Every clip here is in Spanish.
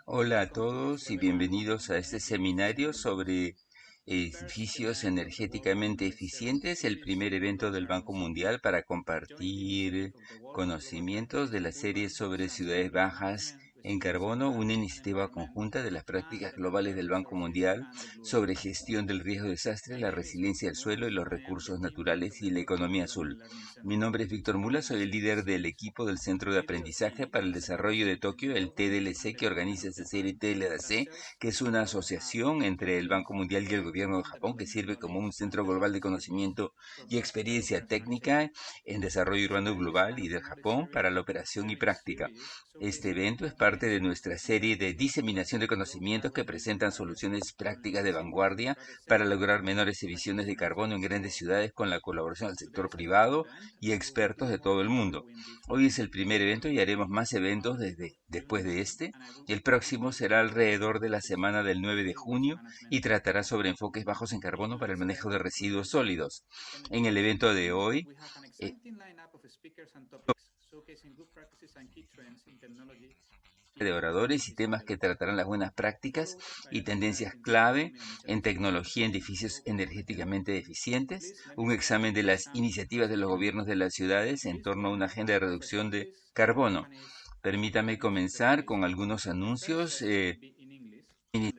Hola a todos y bienvenidos a este seminario sobre edificios energéticamente eficientes, el primer evento del Banco Mundial para compartir conocimientos de la serie sobre ciudades bajas en carbono, una iniciativa conjunta de las prácticas globales del Banco Mundial sobre gestión del riesgo de desastre, la resiliencia del suelo y los recursos naturales y la economía azul. Mi nombre es Víctor Mula, soy el líder del equipo del Centro de Aprendizaje para el Desarrollo de Tokio, el TDLC, que organiza esta serie TDLC, que es una asociación entre el Banco Mundial y el gobierno de Japón, que sirve como un centro global de conocimiento y experiencia técnica en desarrollo urbano global y del Japón para la operación y práctica. Este evento es parte de nuestra serie de diseminación de conocimientos que presentan soluciones prácticas de vanguardia para lograr menores emisiones de carbono en grandes ciudades con la colaboración del sector privado y expertos de todo el mundo. Hoy es el primer evento y haremos más eventos después de este. El próximo será alrededor de la semana del 9 de junio y tratará sobre enfoques bajos en carbono para el manejo de residuos sólidos. En el evento de hoy, eh, de oradores y temas que tratarán las buenas prácticas y tendencias clave en tecnología en edificios energéticamente eficientes, un examen de las iniciativas de los gobiernos de las ciudades en torno a una agenda de reducción de carbono. Permítame comenzar con algunos anuncios. En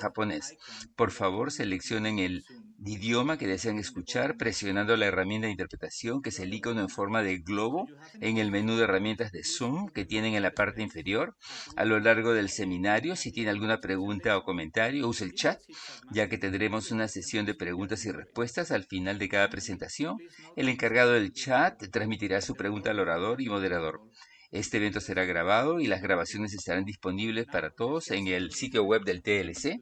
japonés. Por favor, seleccionen el idioma que desean escuchar presionando la herramienta de interpretación, que es el icono en forma de globo en el menú de herramientas de Zoom que tienen en la parte inferior. A lo largo del seminario, si tiene alguna pregunta o comentario, use el chat, ya que tendremos una sesión de preguntas y respuestas al final de cada presentación. El encargado del chat transmitirá su pregunta al orador y moderador. Este evento será grabado y las grabaciones estarán disponibles para todos en el sitio web del TLC.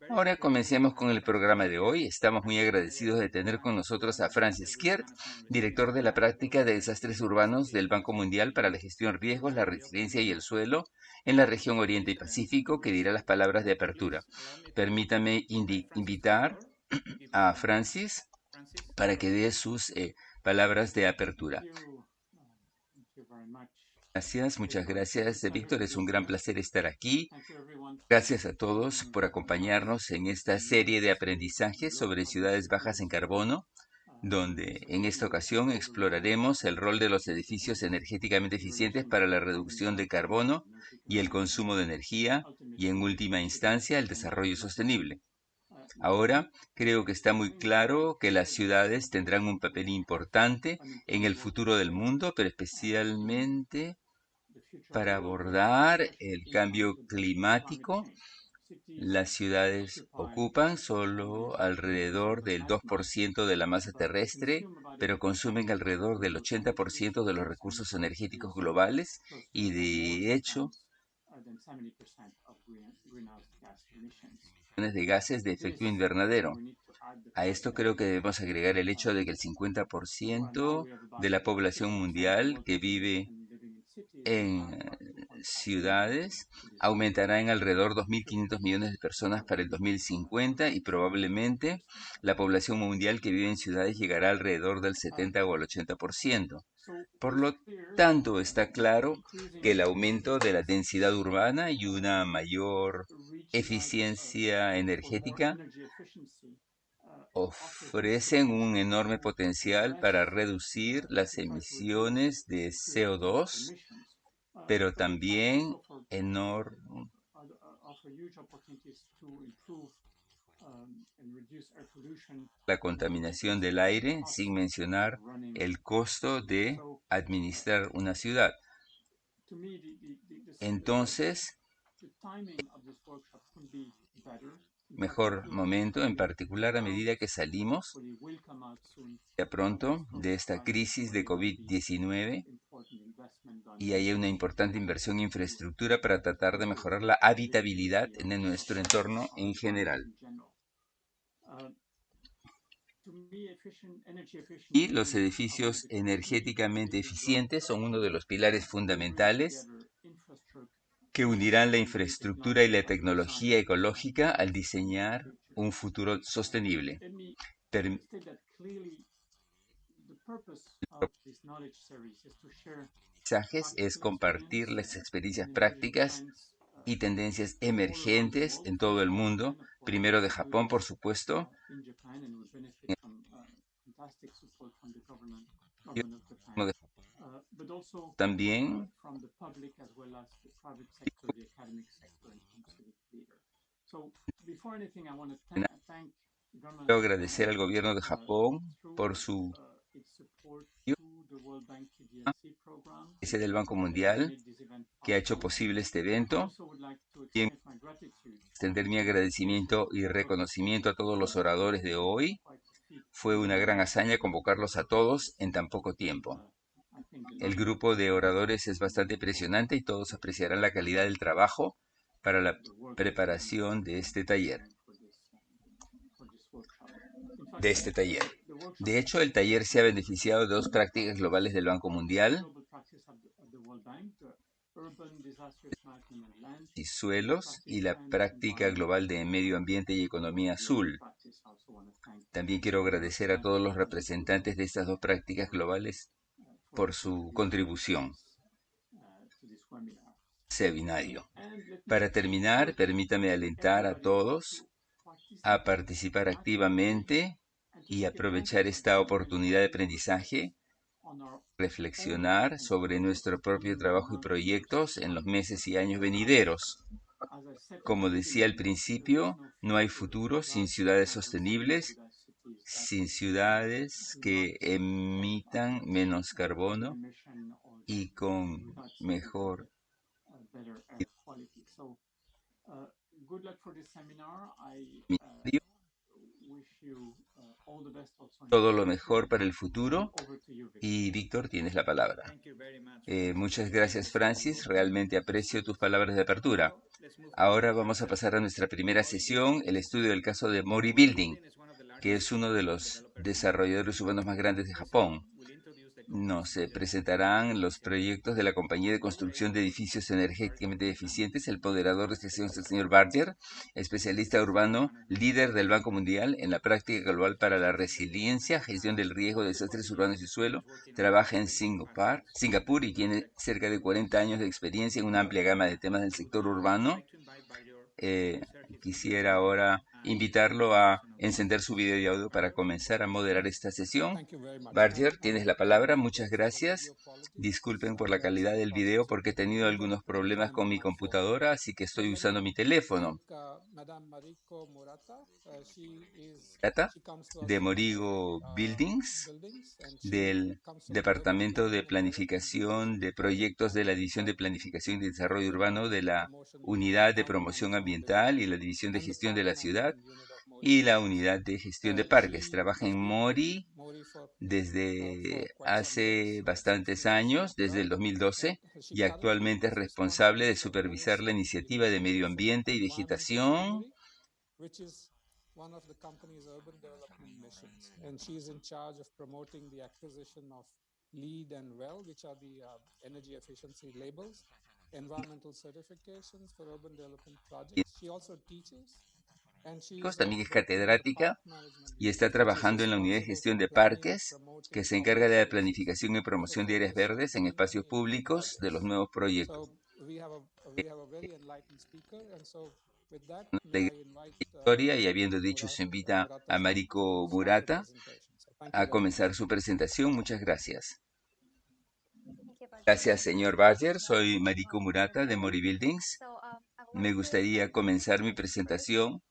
Ahora comencemos con el programa de hoy. Estamos muy agradecidos de tener con nosotros a Francis Kiert, director de la práctica de desastres urbanos del Banco Mundial para la gestión de riesgos, la resiliencia y el suelo en la región Oriente y Pacífico, que dirá las palabras de apertura. Permítame invitar a Francis para que dé sus palabras de apertura. Gracias, muchas gracias, Víctor. Es un gran placer estar aquí. Gracias a todos por acompañarnos en esta serie de aprendizajes sobre ciudades bajas en carbono, donde en esta ocasión exploraremos el rol de los edificios energéticamente eficientes para la reducción de carbono y el consumo de energía y, en última instancia, el desarrollo sostenible. Ahora creo que está muy claro que las ciudades tendrán un papel importante en el futuro del mundo, pero especialmente para abordar el cambio climático. Las ciudades ocupan solo alrededor del 2% de la masa terrestre, pero consumen alrededor del 80% de los recursos energéticos globales y, de hecho, de gases de efecto invernadero. A esto creo que debemos agregar el hecho de que el 50% de la población mundial que vive en ciudades aumentará en alrededor 2.500 millones de personas para el 2050 y probablemente la población mundial que vive en ciudades llegará alrededor del 70 o el 80%. Por lo tanto, está claro que el aumento de la densidad urbana y una mayor eficiencia energética ofrecen un enorme potencial para reducir las emisiones de CO2, pero también la contaminación del aire, sin mencionar el costo de administrar una ciudad. Entonces, mejor momento, en particular a medida que salimos ya pronto de esta crisis de COVID-19 y hay una importante inversión en infraestructura para tratar de mejorar la habitabilidad en nuestro entorno en general. Y los edificios energéticamente eficientes son uno de los pilares fundamentales que unirán la infraestructura y la tecnología ecológica al diseñar un futuro sostenible. aprendizajes es compartir las experiencias prácticas y tendencias emergentes en todo el mundo, primero de Japón, por supuesto, también quiero agradecer al gobierno de Japón por su apoyo del Banco Mundial que ha hecho posible este evento. Y extender mi agradecimiento y reconocimiento a todos los oradores de hoy. Fue una gran hazaña convocarlos a todos en tan poco tiempo. El grupo de oradores es bastante impresionante y todos apreciarán la calidad del trabajo para la preparación de este taller. De hecho, el taller se ha beneficiado de dos prácticas globales del Banco Mundial y suelos y la práctica global de medio ambiente y economía azul. También quiero agradecer a todos los representantes de estas dos prácticas globales por su contribución al seminario. Para terminar, permítame alentar a todos a participar activamente y aprovechar esta oportunidad de aprendizaje, reflexionar sobre nuestro propio trabajo y proyectos en los meses y años venideros. Como decía al principio, no hay futuro sin ciudades sostenibles, sin ciudades que emitan menos carbono y con mejor todo lo mejor para el futuro. Y Víctor, tienes la palabra. Muchas gracias, Francis. Realmente aprecio tus palabras de apertura. Ahora vamos a pasar a nuestra primera sesión, el estudio del caso de Mori Building, que es uno de los desarrolladores urbanos más grandes de Japón. Nos presentarán los proyectos de la compañía de construcción de edificios energéticamente eficientes. El moderador de este sesión es el señor Barger, especialista urbano, líder del Banco Mundial en la práctica global para la resiliencia, gestión del riesgo de desastres urbanos y suelo. Trabaja en Singapur y tiene cerca de 40 años de experiencia en una amplia gama de temas del sector urbano. Quisiera ahora invitarlo a encender su video y audio para comenzar a moderar esta sesión. Barger, tienes la palabra. Muchas gracias. Disculpen por la calidad del video porque he tenido algunos problemas con mi computadora, así que estoy usando mi teléfono. De Morigo Buildings, del Departamento de Planificación de Proyectos de la División de Planificación y Desarrollo Urbano de la Unidad de Promoción Ambiental y la División de Gestión de la Ciudad y la Unidad de Gestión de Parques. Trabaja en Mori desde hace bastantes años, desde el 2012, y actualmente es responsable de supervisar la iniciativa de medio ambiente y vegetación one of the company's urban development missions, and she is in charge of promoting the acquisition of LEED and WELL, which are the energy efficiency labels, environmental certifications for urban development projects. She also teaches. También es catedrática y está trabajando en la unidad de gestión de parques, que se encarga de la planificación y promoción de áreas verdes en espacios públicos de los nuevos proyectos. Historia, y habiendo dicho, se invita a Mariko Murata a comenzar su presentación. Muchas gracias. Gracias, señor Barger. Soy Mariko Murata de Mori Buildings. Me gustaría comenzar mi presentación.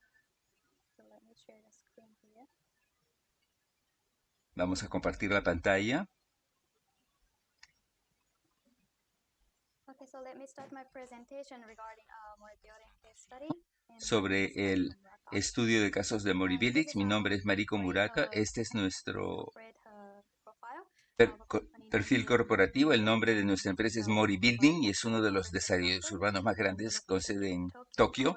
Vamos a compartir la pantalla. Sobre el estudio de casos de Mori Buildings. Mi nombre es Mariko Murata. Este es nuestro perfil corporativo. El nombre de nuestra empresa es Mori Building y es uno de los desarrollos urbanos más grandes con sede en Tokio.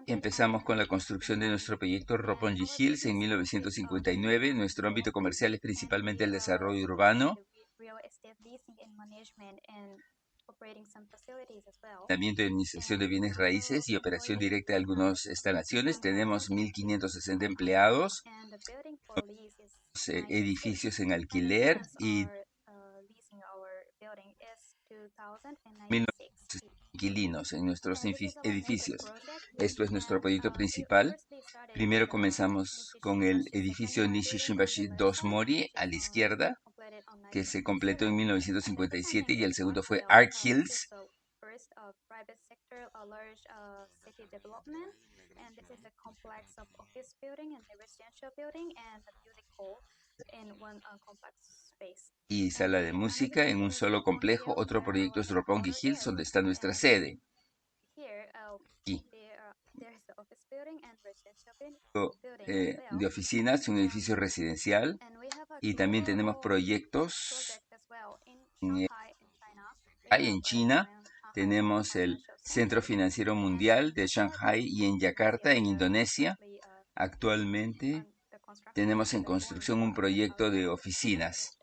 Empezamos con la construcción de nuestro proyecto Roppongi Hills en 1959. Nuestro ámbito comercial es principalmente el desarrollo urbano. de administración de bienes raíces y operación directa de algunas instalaciones. Tenemos 1.560 empleados, edificios en alquiler y 1.900 inquilinos en nuestros edificios. Esto es nuestro proyecto principal. Primero comenzamos con el edificio Nishishimbashi 2 Mori a la izquierda, que se completó en 1957, y el segundo fue Ark Hills. Y sala de música en un solo complejo. Otro proyecto es Roppongi Hills, donde está nuestra sede. Aquí. De oficinas, un edificio residencial, y también tenemos proyectos en China. Tenemos el Centro Financiero Mundial de Shanghai y en Yakarta, en Indonesia. Actualmente tenemos en construcción un proyecto de oficinas.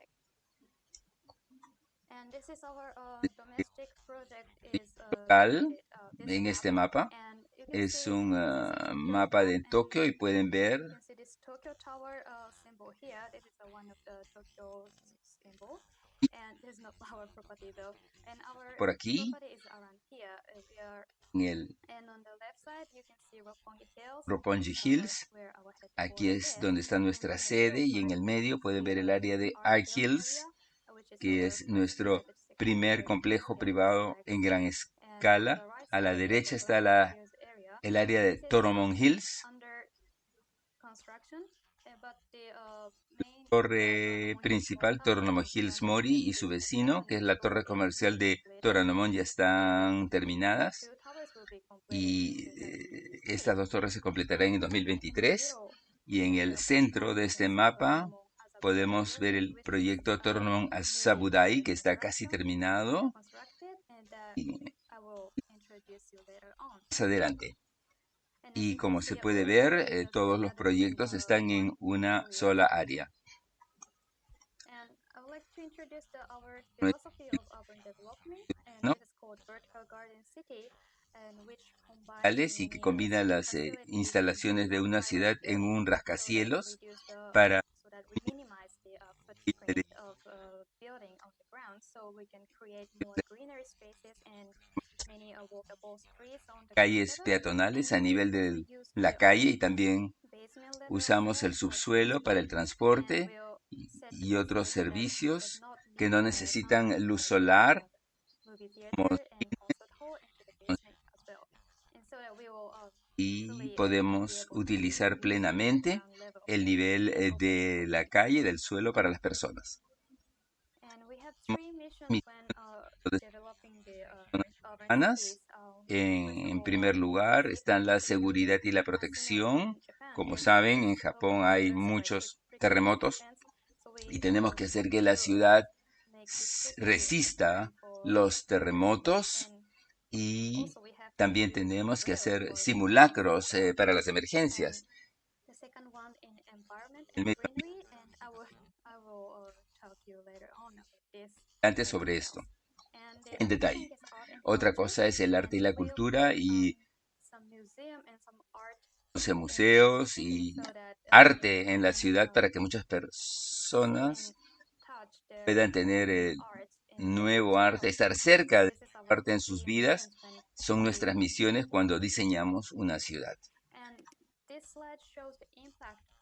Local en este mapa es un mapa de Tokio, y pueden ver por aquí en el Roppongi Hills. Aquí es donde está nuestra sede, y en el medio pueden ver el área de Ark Hills, que es nuestro primer complejo privado en gran escala. A la derecha está el área de Toromont Hills. Torre principal, Toromont Hills Mori, y su vecino, que es la torre comercial de Toranomon, ya están terminadas. Y estas dos torres se completarán en 2023. Y en el centro de este mapa podemos ver el proyecto Toranomon Asabudai, que está casi terminado. Y más adelante. Y como se puede ver, todos los proyectos están en una sola área. ¿No? Y que combina las instalaciones de una ciudad en un rascacielos para calles peatonales a nivel de la calle, y también usamos el subsuelo para el transporte y otros servicios que no necesitan luz solar, y podemos utilizar plenamente el nivel de la calle, del suelo, para las personas. En primer lugar están la seguridad y la protección. Como saben, en Japón hay muchos terremotos y tenemos que hacer que la ciudad resista los terremotos, y también tenemos que hacer simulacros para las emergencias. El medio ambiente sobre esto en detalle. Otra cosa es el arte y la cultura, y museos y arte en la ciudad para que muchas personas puedan tener nuevo arte, estar cerca de arte en sus vidas. Son nuestras misiones cuando diseñamos una ciudad.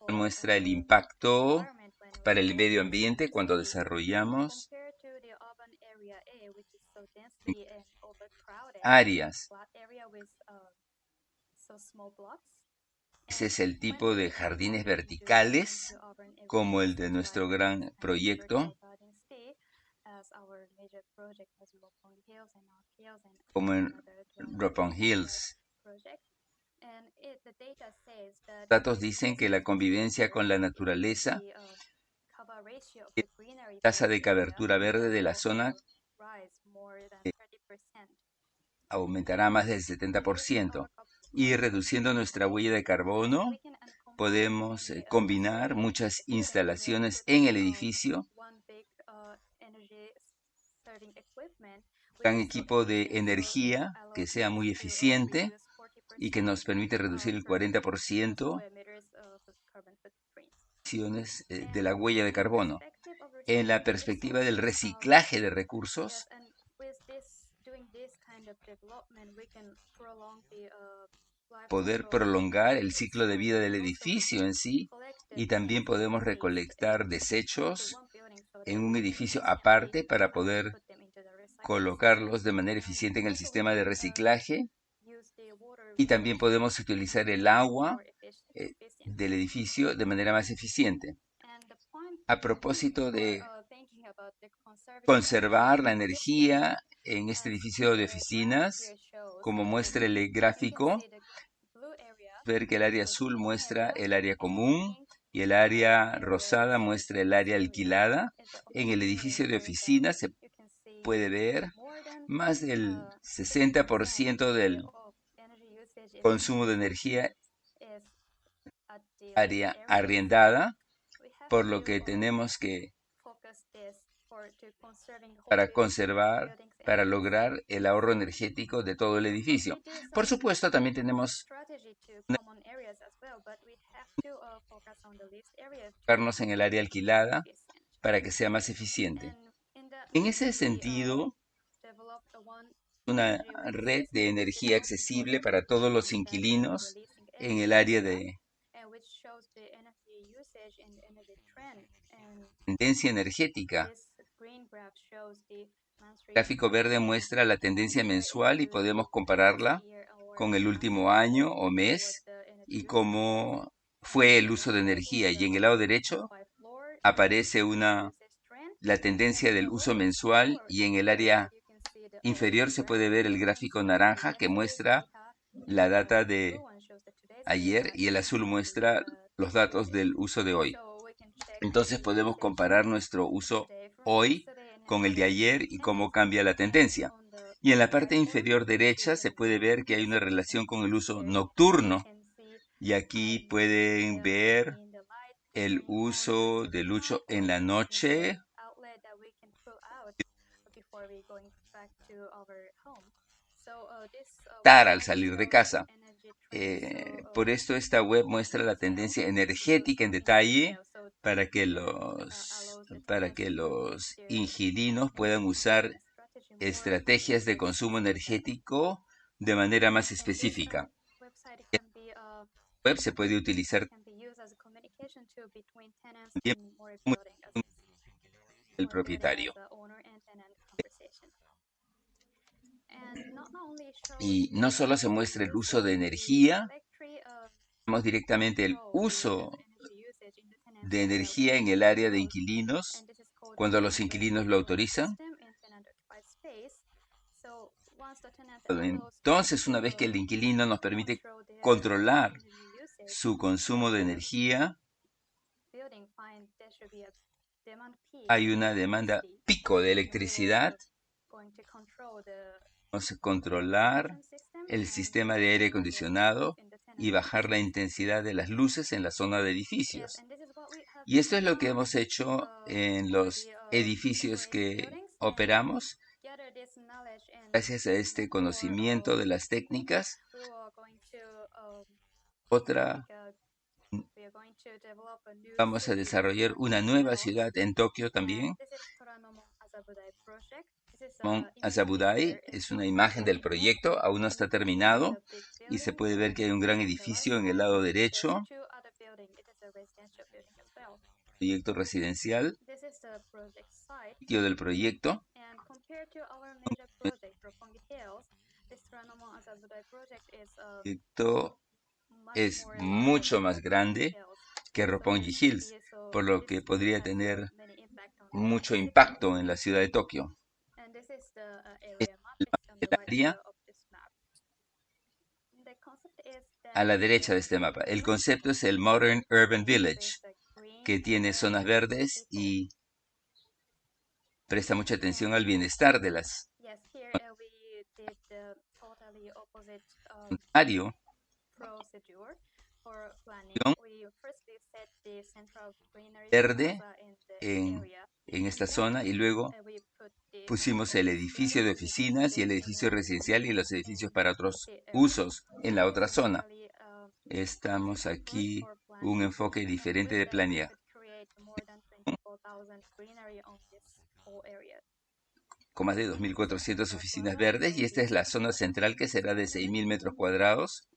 Muestra el impacto para el medio ambiente cuando desarrollamos áreas. Ese es el tipo de jardines verticales, como el de nuestro gran proyecto, como en Roppongi Hills. Los datos dicen que la convivencia con la naturaleza, la tasa de cobertura verde de la zona aumentará más del 70%. Y reduciendo nuestra huella de carbono, podemos combinar muchas instalaciones en el edificio gran equipo de energía que sea muy eficiente y que nos permite reducir el 40% de la huella de carbono. En la perspectiva del reciclaje de recursos, poder prolongar el ciclo de vida del edificio en sí, y también podemos recolectar desechos en un edificio aparte para poder colocarlos de manera eficiente en el sistema de reciclaje, y también podemos utilizar el agua del edificio de manera más eficiente. A propósito de conservar la energía en este edificio de oficinas, como muestra el gráfico, ver que el área azul muestra el área común y el área rosada muestra el área alquilada. En el edificio de oficinas se puede ver más del 60% del consumo de energía área arrendada, por lo que tenemos que, para conservar, para lograr el ahorro energético de todo el edificio. Por supuesto, también tenemos que enfocarnos en el área alquilada para que sea más eficiente. En ese sentido, una red de energía accesible para todos los inquilinos en el área de tendencia energética. El gráfico verde muestra la tendencia mensual y podemos compararla con el último año o mes y cómo fue el uso de energía. Y en el lado derecho aparece la tendencia del uso mensual, y en el área inferior se puede ver el gráfico naranja que muestra la data de ayer y el azul muestra los datos del uso de hoy. Entonces podemos comparar nuestro uso hoy con el de ayer y cómo cambia la tendencia. Y en la parte inferior derecha se puede ver que hay una relación con el uso nocturno. Y aquí pueden ver el uso del uso en la noche al salir de casa. Por esto esta web muestra la tendencia energética en detalle para que los inquilinos puedan usar estrategias de consumo energético de manera más específica. La web se puede utilizar también como el propietario. Y no solo se muestra el uso de energía, vemos directamente el uso de energía en el área de inquilinos cuando los inquilinos lo autorizan. Entonces, una vez que el inquilino nos permite controlar su consumo de energía, hay una demanda pico de electricidad. Vamos a controlar el sistema de aire acondicionado y bajar la intensidad de las luces en la zona de edificios. Y esto es lo que hemos hecho en los edificios que operamos. Gracias a este conocimiento de las técnicas, vamos a desarrollar una nueva ciudad en Tokio también. Mount Azabudai es una imagen del proyecto, aún no está terminado y se puede ver que hay un gran edificio en el lado derecho, proyecto residencial, sitio del proyecto. El proyecto es mucho más grande que Roppongi Hills, por lo que podría tener mucho impacto en la ciudad de Tokio. El área a la derecha de este mapa. El concepto es el Modern Urban Village, que tiene zonas verdes y presta mucha atención al bienestar de las áreas. verde en esta zona y luego pusimos el edificio de oficinas y el edificio residencial y los edificios para otros usos en la otra zona. Estamos aquí un enfoque diferente de planeación con más de 2.400 oficinas verdes y esta es la zona central que será de 6.000 metros cuadrados,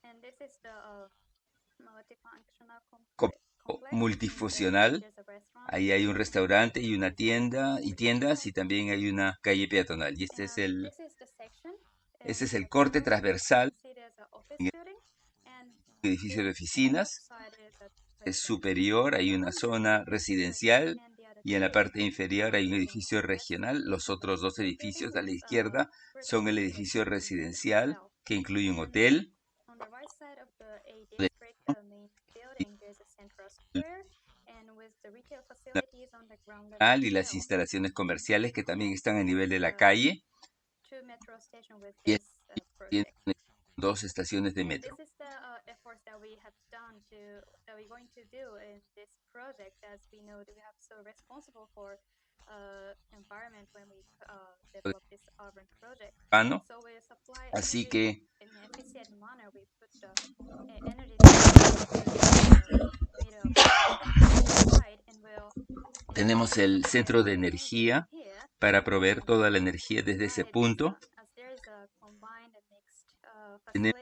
multifuncional. Ahí hay un restaurante y una tienda y tiendas y también hay una calle peatonal. Y este es el corte transversal en el edificio de oficinas. Es superior, hay una zona residencial y en la parte inferior hay un edificio regional. Los otros dos edificios a la izquierda son el edificio residencial que incluye un hotel y las instalaciones comerciales que también están a nivel de la calle y tiene dos estaciones de metro. Así que tenemos el centro de energía para proveer toda la energía desde ese punto. Tenemos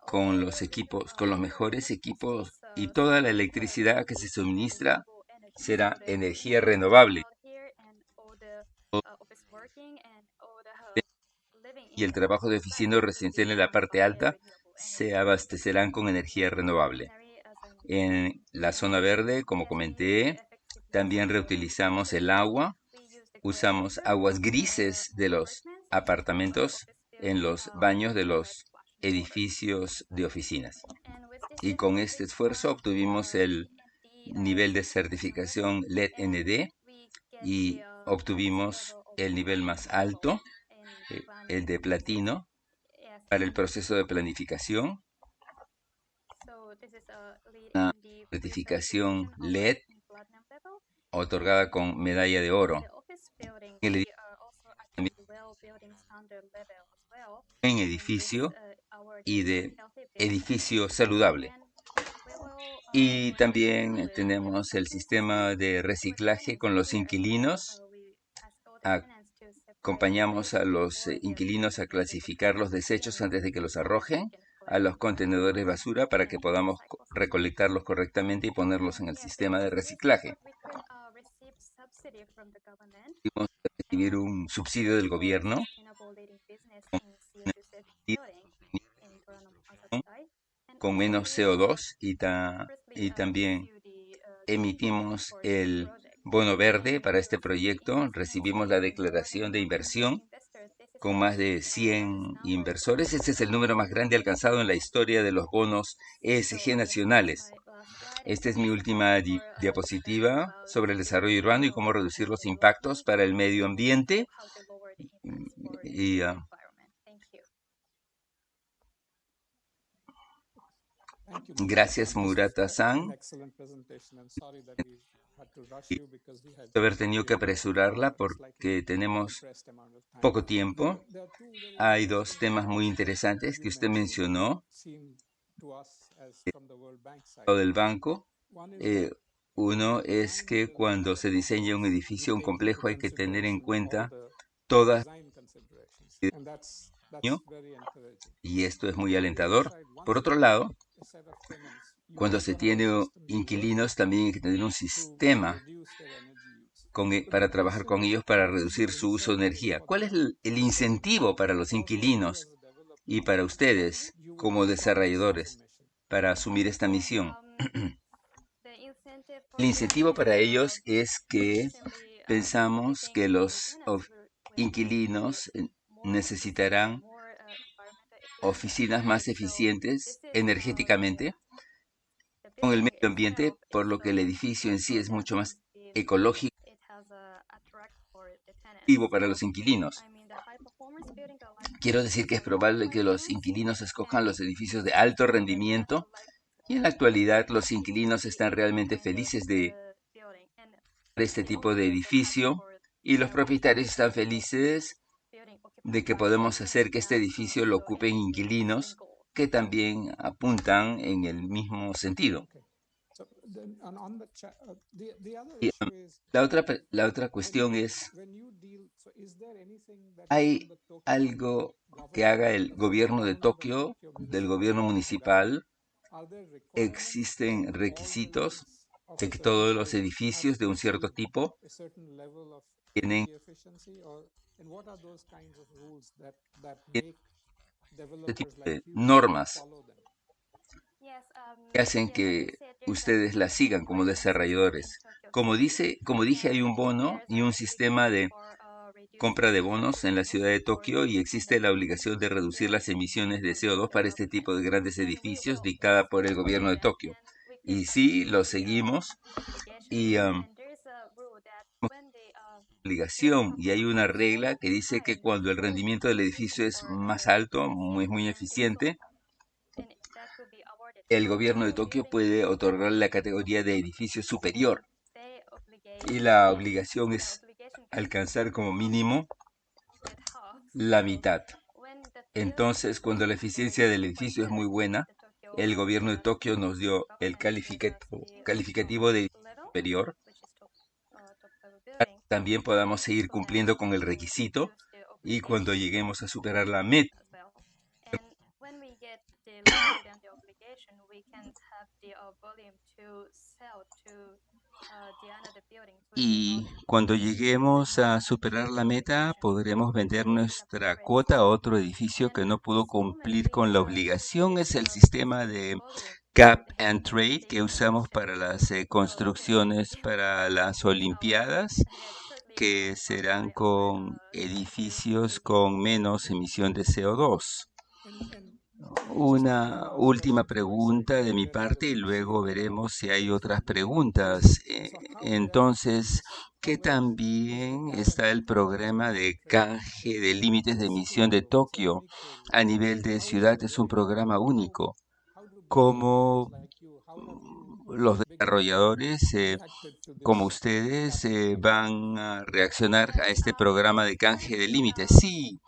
con los equipos, con los mejores equipos y toda la electricidad que se suministra será energía renovable. Y el trabajo de oficina residencial en la parte alta se abastecerán con energía renovable. En la zona verde, como comenté, también reutilizamos el agua. Usamos aguas grises de los apartamentos en los baños de los edificios de oficinas. Y con este esfuerzo obtuvimos el nivel de certificación LED-ND y obtuvimos el nivel más alto, el de platino, para el proceso de planificación. Una certificación LED otorgada con medalla de oro. En edificio y de edificio saludable. Y también tenemos el sistema de reciclaje con los inquilinos. Acompañamos a los inquilinos a clasificar los desechos antes de que los arrojen a los contenedores de basura para que podamos recolectarlos correctamente y ponerlos en el sistema de reciclaje. Pudimos recibir un subsidio del gobierno con menos CO2 y también emitimos el bono verde para este proyecto. Recibimos la declaración de inversión con más de 100 inversores. Este es el número más grande alcanzado en la historia de los bonos ESG nacionales. Esta es mi última diapositiva sobre el desarrollo urbano y cómo reducir los impactos para el medio ambiente. Gracias, Murata-san. Haber tenido que apresurarla porque tenemos poco tiempo. Hay dos temas muy interesantes que usted mencionó. Lo del banco. Uno es que cuando se diseña un edificio, un complejo, hay que tener en cuenta todas y esto es muy alentador. Por otro lado, cuando se tiene inquilinos, también hay que tener un sistema para trabajar con ellos para reducir su uso de energía. ¿Cuál es el incentivo para los inquilinos y para ustedes como desarrolladores para asumir esta misión? El incentivo para ellos es que pensamos que los inquilinos necesitarán oficinas más eficientes energéticamente con el medio ambiente, por lo que el edificio en sí es mucho más ecológico vivo para los inquilinos. Quiero decir que es probable que los inquilinos escojan los edificios de alto rendimiento y en la actualidad los inquilinos están realmente felices de este tipo de edificio y los propietarios están felices de que podemos hacer que este edificio lo ocupen inquilinos que también apuntan en el mismo sentido. Y, la otra cuestión es, ¿hay algo que haga el gobierno de Tokio, del gobierno municipal? ¿Existen requisitos de que todos los edificios de un cierto tipo tienen este tipo de normas que hacen que ustedes las sigan como desarrolladores? Como dije, hay un bono y un sistema de compra de bonos en la ciudad de Tokio y existe la obligación de reducir las emisiones de CO2 para este tipo de grandes edificios dictada por el gobierno de Tokio. Y sí, lo seguimos y obligación y hay una regla que dice que cuando el rendimiento del edificio es más alto, es muy eficiente, el gobierno de Tokio puede otorgar la categoría de edificio superior y la obligación es alcanzar como mínimo la mitad. Entonces, cuando la eficiencia del edificio es muy buena, el gobierno de Tokio nos dio el calificativo de superior. También podamos seguir cumpliendo con el requisito y cuando lleguemos a superar la meta, y cuando lleguemos a superar la meta, podremos vender nuestra cuota a otro edificio que no pudo cumplir con la obligación. Es el sistema de Cap and Trade que usamos para las construcciones para las Olimpiadas, que serán con edificios con menos emisión de CO2. Una última pregunta de mi parte y luego veremos si hay otras preguntas. Entonces, ¿qué también está el programa de canje de límites de emisión de Tokio a nivel de ciudad? Es un programa único. ¿Cómo los desarrolladores, como ustedes, van a reaccionar a este programa de canje de límites? Sí,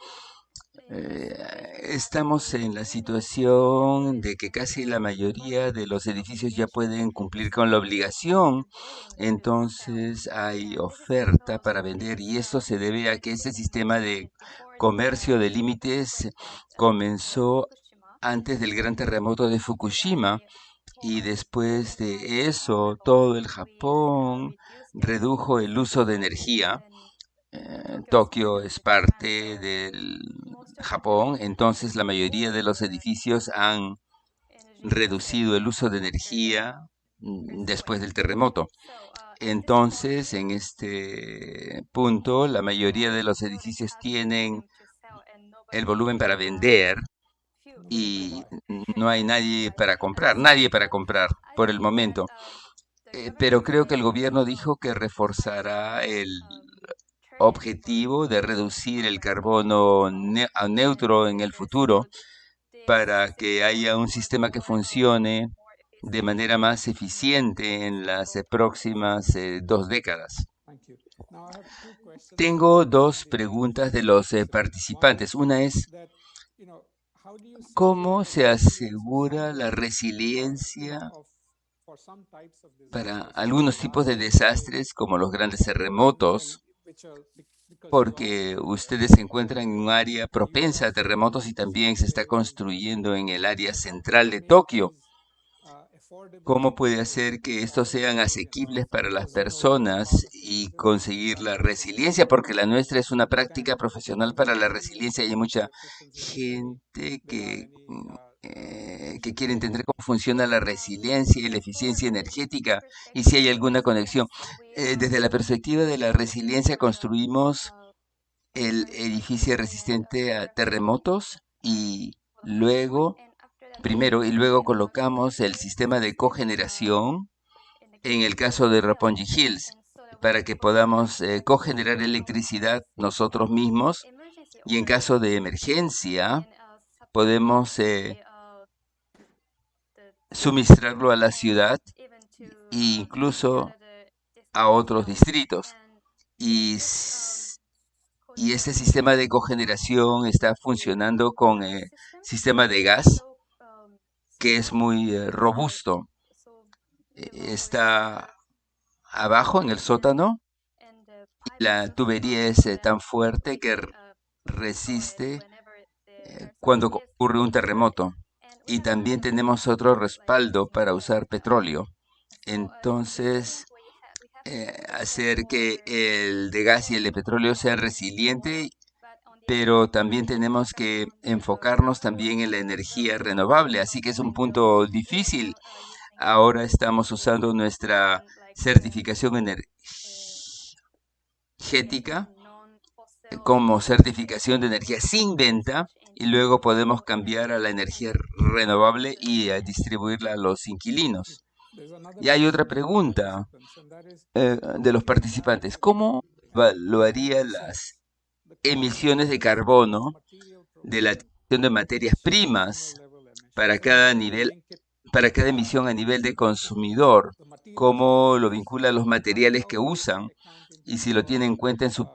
estamos en la situación de que casi la mayoría de los edificios ya pueden cumplir con la obligación, entonces hay oferta para vender y esto se debe a que ese sistema de comercio de límites comenzó antes del gran terremoto de Fukushima y después de eso todo el Japón redujo el uso de energía. Tokio es parte del Japón, entonces la mayoría de los edificios han reducido el uso de energía después del terremoto. Entonces, en este punto, la mayoría de los edificios tienen el volumen para vender y no hay nadie para comprar por el momento. Pero creo que el gobierno dijo que reforzará el objetivo de reducir el carbono a neutro en el futuro para que haya un sistema que funcione de manera más eficiente en las próximas 2 décadas. Tengo dos preguntas de los participantes. Una es, ¿cómo se asegura la resiliencia para algunos tipos de desastres como los grandes terremotos? Porque ustedes se encuentran en un área propensa a terremotos y también se está construyendo en el área central de Tokio. ¿Cómo puede hacer que estos sean asequibles para las personas y conseguir la resiliencia? Porque la nuestra es una práctica profesional para la resiliencia y hay mucha gente que quiere entender cómo funciona la resiliencia y la eficiencia energética y si hay alguna conexión. Desde la perspectiva de la resiliencia construimos el edificio resistente a terremotos y luego, primero, y luego colocamos el sistema de cogeneración en el caso de Roppongi Hills. para que podamos cogenerar electricidad nosotros mismos y en caso de emergencia podemos suministrarlo a la ciudad e incluso a otros distritos. Y, y este sistema de cogeneración está funcionando con sistema de gas que es muy robusto. Está abajo en el sótano. La tubería es tan fuerte que resiste cuando ocurre un terremoto. Y también tenemos otro respaldo para usar petróleo. Entonces, hacer que el de gas y el de petróleo sean resilientes, pero también tenemos que enfocarnos también en la energía renovable. Así que es un punto difícil. Ahora estamos usando nuestra certificación energética como certificación de energía sin venta y luego podemos cambiar a la energía renovable y a distribuirla a los inquilinos. Y hay otra pregunta de los participantes. ¿Cómo evaluaría las emisiones de carbono de la adquisición de materias primas para cada nivel, para cada emisión a nivel de consumidor? ¿Cómo lo vincula a los materiales que usan? Y si lo tiene en cuenta en su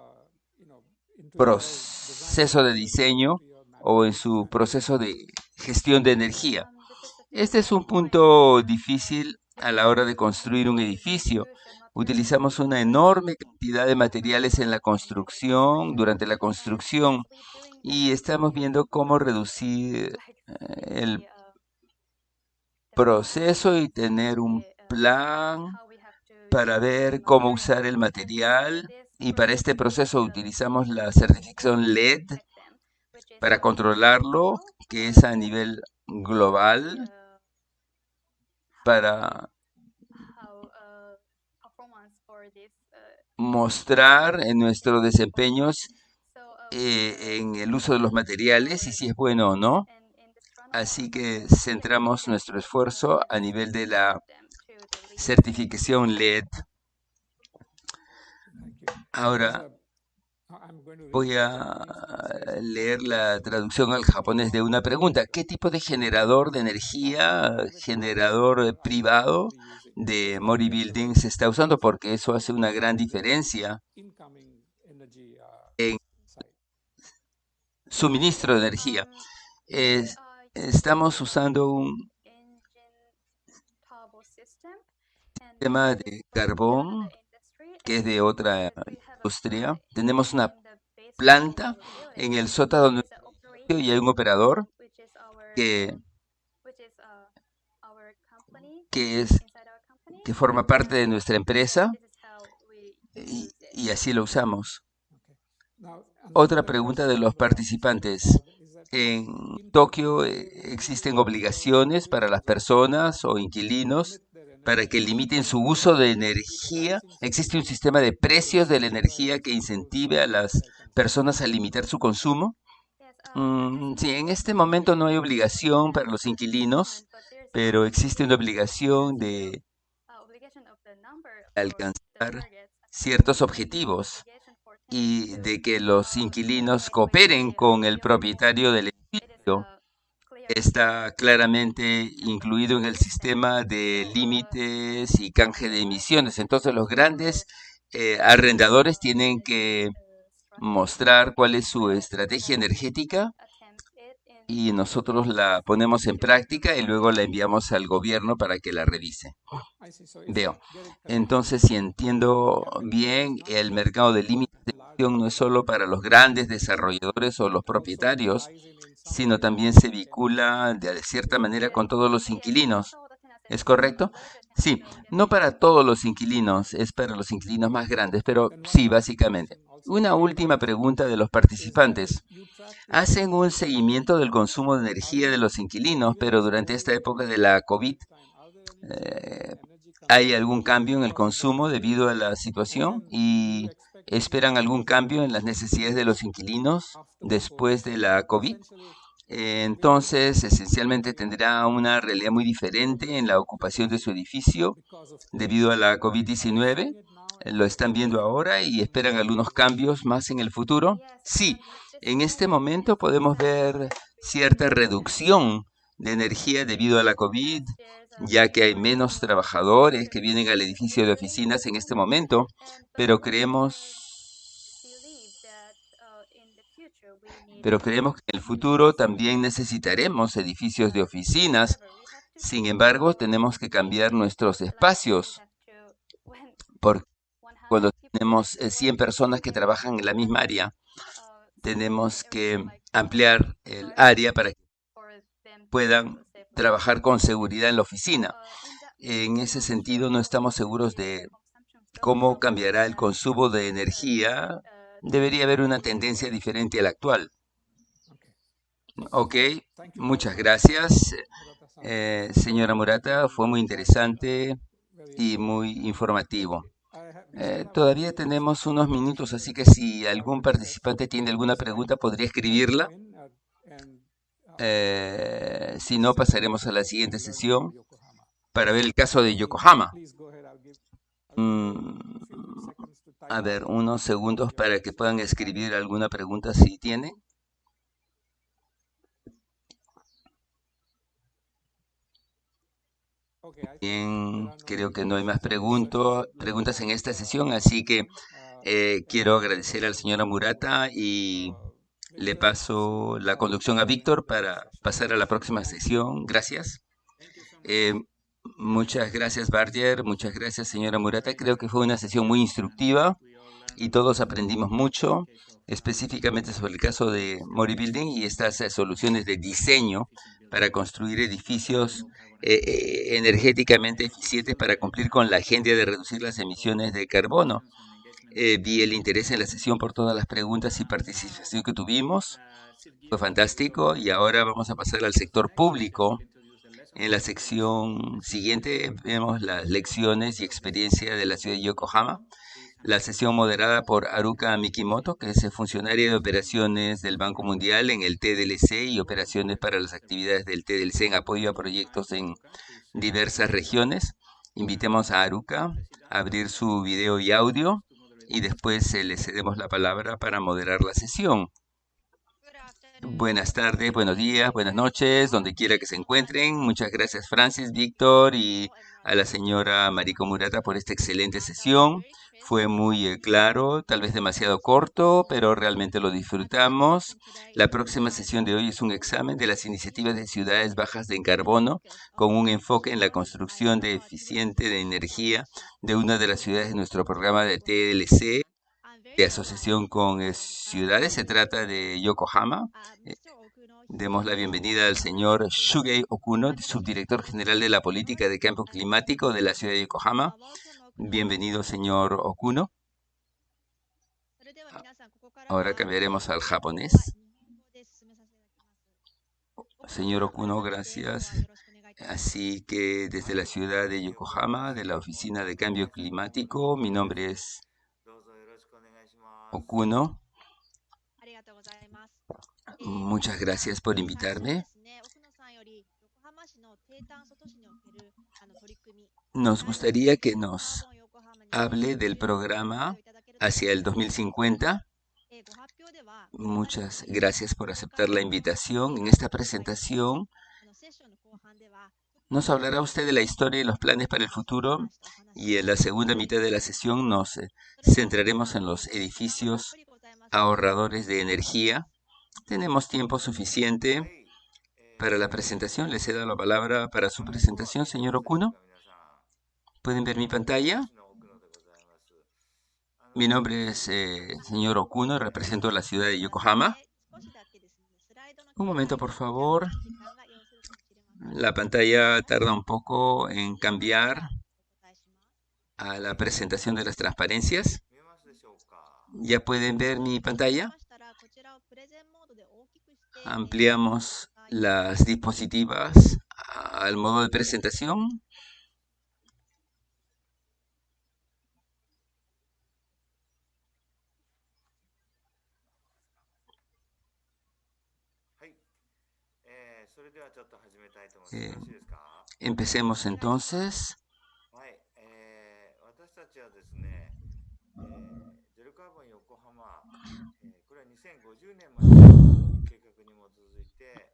proceso de diseño o en su proceso de gestión de energía. Este es un punto difícil a la hora de construir un edificio. Utilizamos una enorme cantidad de materiales en la construcción, durante la construcción, y estamos viendo cómo reducir el proceso y tener un plan para ver cómo usar el material. Y para este proceso utilizamos la certificación LED para controlarlo, que es a nivel global, para mostrar en nuestros desempeños en el uso de los materiales y si es bueno o no. Así que centramos nuestro esfuerzo a nivel de la certificación LED. Ahora voy a leer la traducción al japonés de una pregunta. ¿Qué tipo de generador de energía, generador privado de Mori Building se está usando? Porque eso hace una gran diferencia en suministro de energía. Estamos usando un sistema de carbón que es de otra industria. Tenemos una planta en el sótano y hay un operador que, que es que forma parte de nuestra empresa y así lo usamos. Otra pregunta de los participantes. En Tokio existen obligaciones para las personas o inquilinos para que limiten su uso de energía. ¿Existe un sistema de precios de la energía que incentive a las personas a limitar su consumo? Sí, en este momento no hay obligación para los inquilinos, pero existe una obligación de alcanzar ciertos objetivos y de que los inquilinos cooperen con el propietario del edificio. Está claramente incluido en el sistema de límites y canje de emisiones. Entonces los grandes arrendadores tienen que mostrar cuál es su estrategia energética y nosotros la ponemos en práctica y luego la enviamos al gobierno para que la revise. Veo. Entonces, si entiendo bien, el mercado de límites de emisión no es solo para los grandes desarrolladores o los propietarios, sino también se vincula de cierta manera con todos los inquilinos. ¿Es correcto? Sí, no para todos los inquilinos, es para los inquilinos más grandes, pero sí, básicamente. Una última pregunta de los participantes. Hacen un seguimiento del consumo de energía de los inquilinos, pero durante esta época de la COVID, eh, ¿hay algún cambio en el consumo debido a la situación? ¿Y esperan algún cambio en las necesidades de los inquilinos después de la COVID? Entonces, esencialmente tendrá una realidad muy diferente en la ocupación de su edificio debido a la COVID-19. Lo están viendo ahora y esperan algunos cambios más en el futuro. Sí, en este momento podemos ver cierta reducción de energía debido a la COVID, ya que hay menos trabajadores que vienen al edificio de oficinas en este momento, pero creemos que en el futuro también necesitaremos edificios de oficinas. Sin embargo, tenemos que cambiar nuestros espacios, porque cuando tenemos 100 personas que trabajan en la misma área, tenemos que ampliar el área para que puedan trabajar con seguridad en la oficina. En ese sentido, no estamos seguros de cómo cambiará el consumo de energía. Debería haber una tendencia diferente a la actual. Ok, muchas gracias, señora Murata. Fue muy interesante y muy informativo. Todavía tenemos unos minutos, así que si algún participante tiene alguna pregunta, podría escribirla. Si no, pasaremos a la siguiente sesión para ver el caso de Yokohama. Mm, a ver, unos segundos para que puedan escribir alguna pregunta si tienen. Bien, creo que no hay más preguntas en esta sesión, así que quiero agradecer al señor Murata y le paso la conducción a Víctor para pasar a la próxima sesión. Gracias. Eh, Muchas gracias, Barger. Muchas gracias, señora Murata. Creo que fue una sesión muy instructiva y todos aprendimos mucho, específicamente sobre el caso de Mori Building y estas soluciones de diseño para construir edificios energéticamente eficientes para cumplir con la agenda de reducir las emisiones de carbono. Vi el interés en la sesión por todas las preguntas y participación que tuvimos. Fue fantástico y ahora vamos a pasar al sector público. En la sección siguiente vemos las lecciones y experiencia de la ciudad de Yokohama. La sesión moderada por Haruka Mikimoto, que es funcionaria de operaciones del Banco Mundial en el TDLC y operaciones para las actividades del TDLC en apoyo a proyectos en diversas regiones. Invitemos a Haruka a abrir su video y audio y después le cedemos la palabra para moderar la sesión. Buenas tardes, buenos días, buenas noches, donde quiera que se encuentren. Muchas gracias, Francis, Víctor y a la señora Mariko Murata por esta excelente sesión. Fue muy claro, tal vez demasiado corto, pero realmente lo disfrutamos. La próxima sesión de hoy es un examen de las iniciativas de ciudades bajas en carbono, con un enfoque en la construcción de eficiente de energía de una de las ciudades de nuestro programa de TLC de asociación con ciudades. Se trata de Yokohama. Eh, Demos la bienvenida al señor Shugei Okuno, subdirector general de la política de cambio climático de la ciudad de Yokohama. Bienvenido, señor Okuno. Ahora cambiaremos al japonés. Señor Okuno, gracias. Así que desde la ciudad de Yokohama, de la Oficina de Cambio Climático, mi nombre es Okuno. Muchas gracias por invitarme. Nos gustaría que nos hable del programa hacia el 2050. Muchas gracias por aceptar la invitación. En esta presentación nos hablará usted de la historia y los planes para el futuro y en la segunda mitad de la sesión nos centraremos en los edificios ahorradores de energía. Tenemos tiempo suficiente para la presentación. Le cedo la palabra para su presentación, señor Okuno. ¿Pueden ver mi pantalla? Mi nombre es señor Okuno, represento la ciudad de Yokohama. Un momento, por favor. La pantalla tarda un poco en cambiar a la presentación de las transparencias. ¿Ya pueden ver mi pantalla? Ampliamos las diapositivas al modo de presentación. Eh, Empecemos entonces. はい、私たちはですね、ゼロカーボン横浜、これは2050年までの計画に基づいて、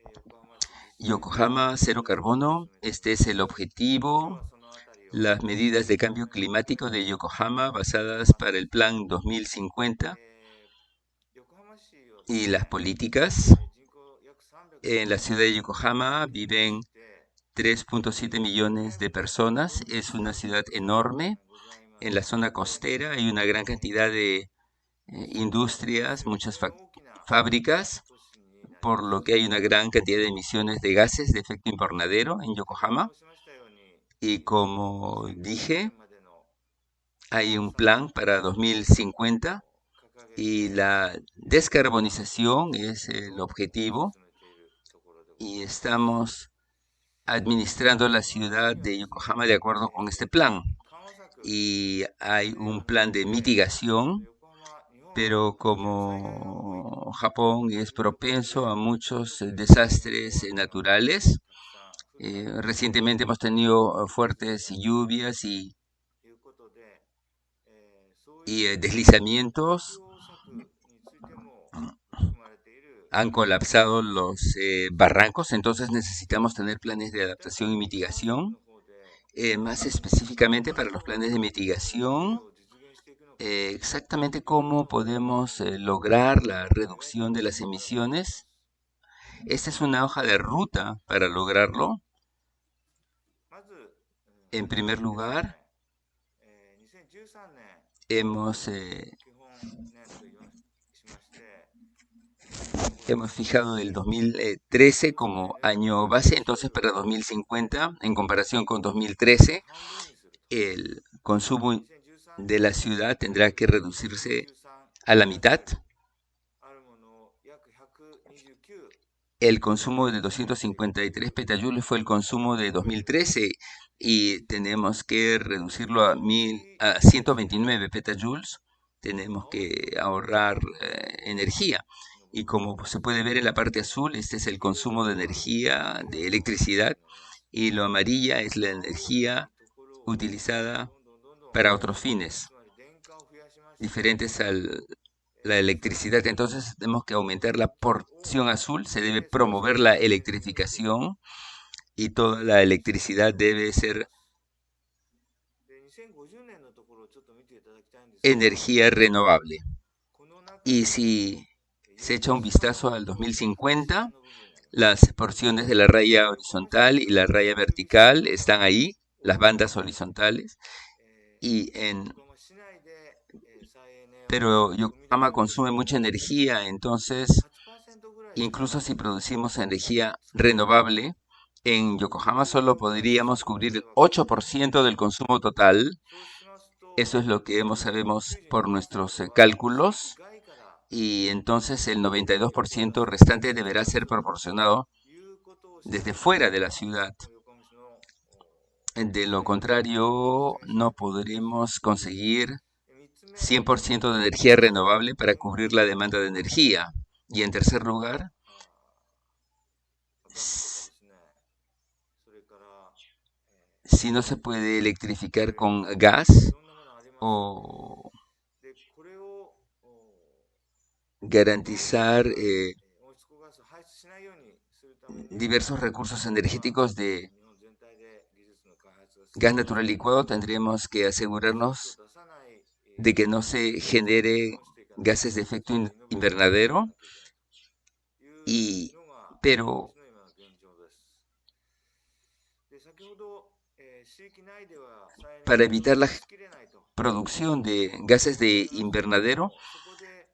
横浜市実践のYokohama cero 対策を進 carbono, めてお este り es ま el す。今日 objetivo. はそのあたりを、Las medidas de お cambio 話ししたい climático と de 思います。Yokohama basadas para el plan 2050 横浜市をです y las ね、políticas. 人口約 En la ciudad de 360万人と言わ Yokohama れていまし viven て、3.7 millones 外 de 部とは personas. 40 Es una 歳以 ciudad 上しか enorme. ございま En せ la んの zona で、costera hay una gran cantidad de 横浜 industrias, 市は非 muchas 常に大きな fábricas, 都市になり por ま lo す。 que hay una gran cantidad de emisiones de gases de efecto invernadero en 先ほど Yokohama. 申しましたように、Y como 2050 dije, 年までの hay 脱 un 炭素 plan 目 para 標を 2050 掲げ y て、la descarbonización es el を objetivo 進めているところでござ y います。 estamos administrando la この中 ciudad には de ですね、Yokohama de acuerdo con este plan. 緩和策、 Y hay これら un によ plan っ de て、mitigación, 横浜、日本は pero 非常に災害が多いと como Japón い es うところ propenso a で、 muchos 特に災害の大 desastres 雨が naturales, たくさん降ったり recientemente hemos しなが tenido らです fuertes ね、 lluvias いうことで、そう y いう適 deslizamientos. 応策についても含まれている Han 計画で colapsado す。 los barrancos, entonces necesitamos tener planes de 具体的 adaptación y に緩和策 mitigación. の方で、 Más ど específicamente の para los よう planes de にそれ mitigación, を実現していくのかと exactamente いうの cómo を、podemos lograr 今 la 回は reducción de こ las こから申し上げま emisiones. す。 Esta es una hoja de ruta ま para ず、lograrlo. まず、En 初め primer にですね、 lugar, 2013年 hemos, 基本年としまして、hemos fijado el 2013 como año base, entonces para 2050, en comparación con 2013, 半分にすると。 el consumo 2013 de la 年 ciudad tendrá que の reducirse 2013 a la mitad. あるものを約129 El consumo de 253 petajoules fue el consumo de 2013 y tenemos que reducirlo a 129 petajoules. Tenemos que ahorrar energía. Y como se puede ver en la parte azul, este es el consumo de energía, de electricidad, y lo amarilla es la 青い energía ところを utilizada どんどん para otros fines, つまり電化を増やしまして、 diferentes a la electricidad. Entonces tenemos que aumentar la porción azul, se debe promover la electrificación y toda la electricidad debe ser で2050年のところをちょっと見ていただきたいんですが、 energía renovable. この中 Y に si se 有 echa un 効 vistazo ス al パンという下の 2050, 部分があります。 las porciones de la raya horizontal y la raya vertical están ahí, las bandas horizontales, y 横浜市内で再エネを pero 生み出す Yokohama とす consume る mucha と energía, entonces 8% ぐらいしか incluso si producimos energía renovable, en Yokohama solo podríamos cubrir el 8% del consumo total. そうしますと、 Eso es lo que sabemos por 92% nuestros は地域 cálculos. 外から Y entonces el 92% restante deberá ser proporcionado いうことをしな desde がら fuera de la ciudad. 横浜市の De lo contrario, no podremos conseguir 3つ目 100% de energía renovable para cubrir la demanda de energía. Y en tercer lugar, バックとかですね、それから、 si no se puede electrificar con い gas ろんなものあります。 o で、これを garantizar 温室効果ガスを排出しないようにするために、 diversos recursos energéticos de 日本全体で技術の開発が進 gas んでいます natural licuado, tendremos que 出 asegurarnos さない de que no se genere gases de efecto invernadero, いうのが pero 今の現状です。で、先ほど、地域内では再エネ para を evitar la しきれないと producción de gases de invernadero, そこで、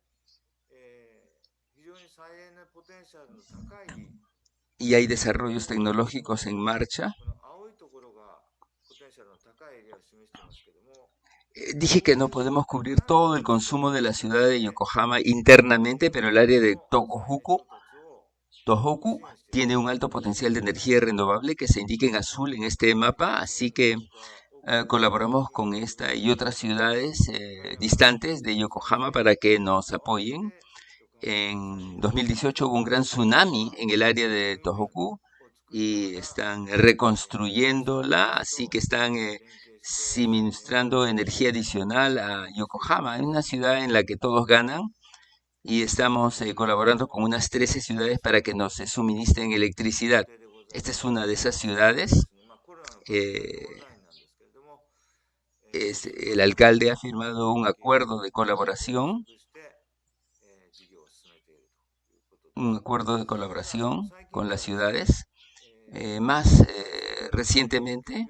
非常に再エネポテンシャルの高い y hay desarrollos tecnológicos en marcha. この青いところがポテンシャルの高いエリアを示していますけども、 Dije que no podemos cubrir todo el consumo de la ciudad de Yokohama internamente, pero el área de Tohoku tiene un alto potencial de energía renovable que se indica en azul en este mapa, así que colaboramos con esta y otras ciudades distantes de Yokohama para que nos apoyen. En 2018 hubo un gran tsunami en el área de Tohoku y están reconstruyéndola, así que están suministrando energía adicional a Yokohama, en una ciudad en la que todos ganan, y estamos colaborando con unas 13 ciudades para que nos suministren electricidad. Esta es una de esas ciudades. eh, el alcalde ha firmado un acuerdo de colaboración, con las ciudades. Más recientemente,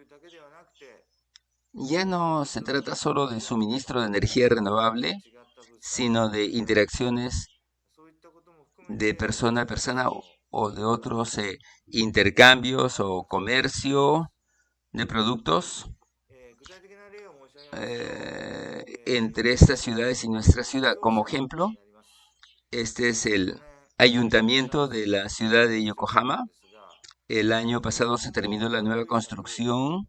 ya no se trata solo de suministro de energía renovable, sino de interacciones de persona a persona o de otros intercambios o comercio de productos entre estas ciudades y nuestra ciudad. Como ejemplo, este es el ayuntamiento de la ciudad de Yokohama. El año pasado se terminó la nueva construcción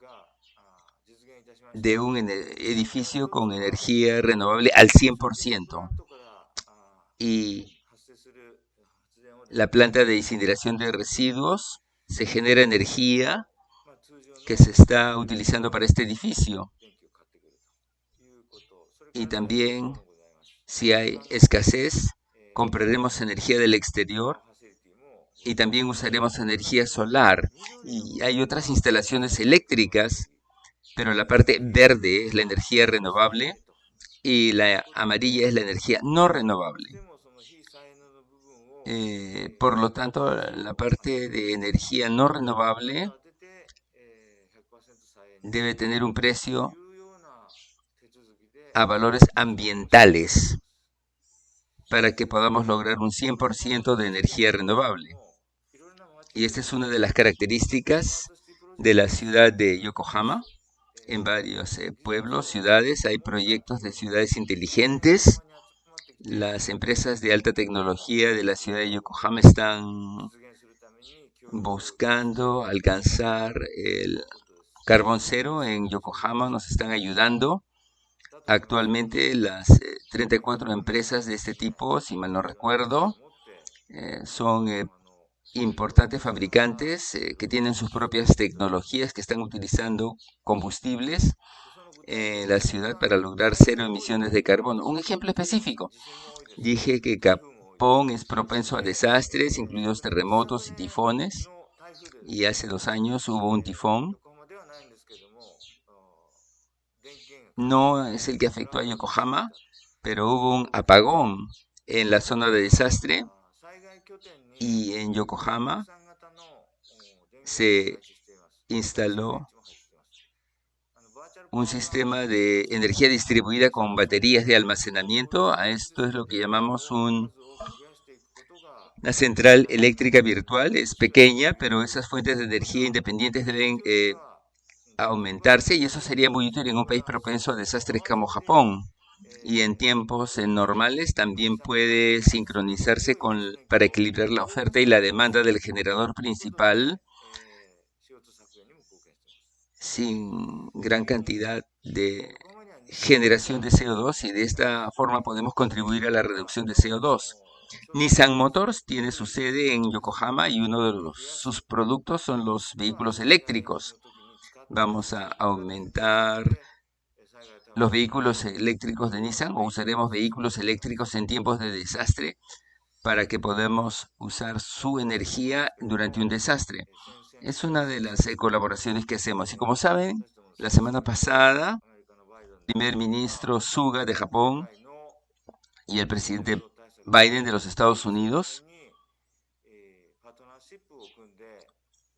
de un edificio con energía renovable al 100%. Y la planta de incineración de residuos se genera energía que se está utilizando para este edificio. Y también, si hay escasez, compraremos energía del exterior y también usaremos energía solar. Y hay otras instalaciones eléctricas, pero la parte verde es la energía renovable y la amarilla es la energía no renovable. Por lo tanto, la parte de energía no renovable debe tener un precio a valores ambientales para que podamos lograr un 100% de energía renovable. Y esta es una de las características de la ciudad de Yokohama. En varios pueblos, ciudades, hay proyectos de ciudades inteligentes. Las empresas de alta tecnología de la ciudad de Yokohama están buscando alcanzar el carbón cero en Yokohama, nos están ayudando. Actualmente las 34 empresas de este tipo, si mal no recuerdo, son importantes fabricantes que tienen sus propias tecnologías, que están utilizando combustibles en la ciudad para lograr cero emisiones de carbono. Un ejemplo específico, dije que Japón es propenso a desastres, incluidos terremotos y tifones, y hace 2 años hubo un tifón. No es el que afectó a Yokohama, pero hubo un apagón en la zona de desastre y en Yokohama se instaló un sistema de energía distribuida con baterías de almacenamiento. A esto es lo que llamamos una central eléctrica virtual. Es pequeña, pero esas fuentes de energía independientes deben aumentarse, y eso sería muy útil en un país propenso a desastres como Japón. Y en tiempos normales también puede sincronizarse para equilibrar la oferta y la demanda del generador principal sin gran cantidad de generación de CO2, y de esta forma podemos contribuir a la reducción de CO2. Nissan Motors tiene su sede en Yokohama y uno de sus productos son los vehículos eléctricos. Vamos a aumentar los vehículos eléctricos de Nissan, o usaremos vehículos eléctricos en tiempos de desastre para que podamos usar su energía durante un desastre. Es una de las colaboraciones que hacemos. Y como saben, la semana pasada, el primer ministro Suga de Japón y el presidente Biden de los Estados Unidos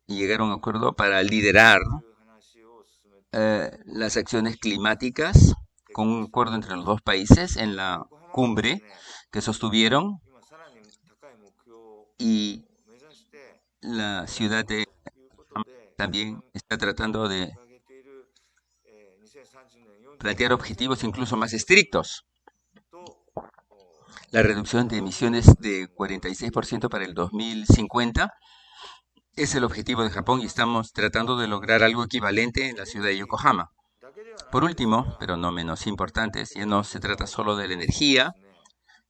llegaron a un acuerdo para liderar las acciones climáticas, con un acuerdo entre los dos países en la cumbre que sostuvieron, y la ciudad de también está tratando de plantear objetivos incluso más estrictos. La reducción de emisiones de 46% para el 2050 es el objetivo de Japón, y estamos tratando de lograr algo equivalente en la ciudad de Yokohama. Por último, pero no menos importante, ya no se trata solo de la energía,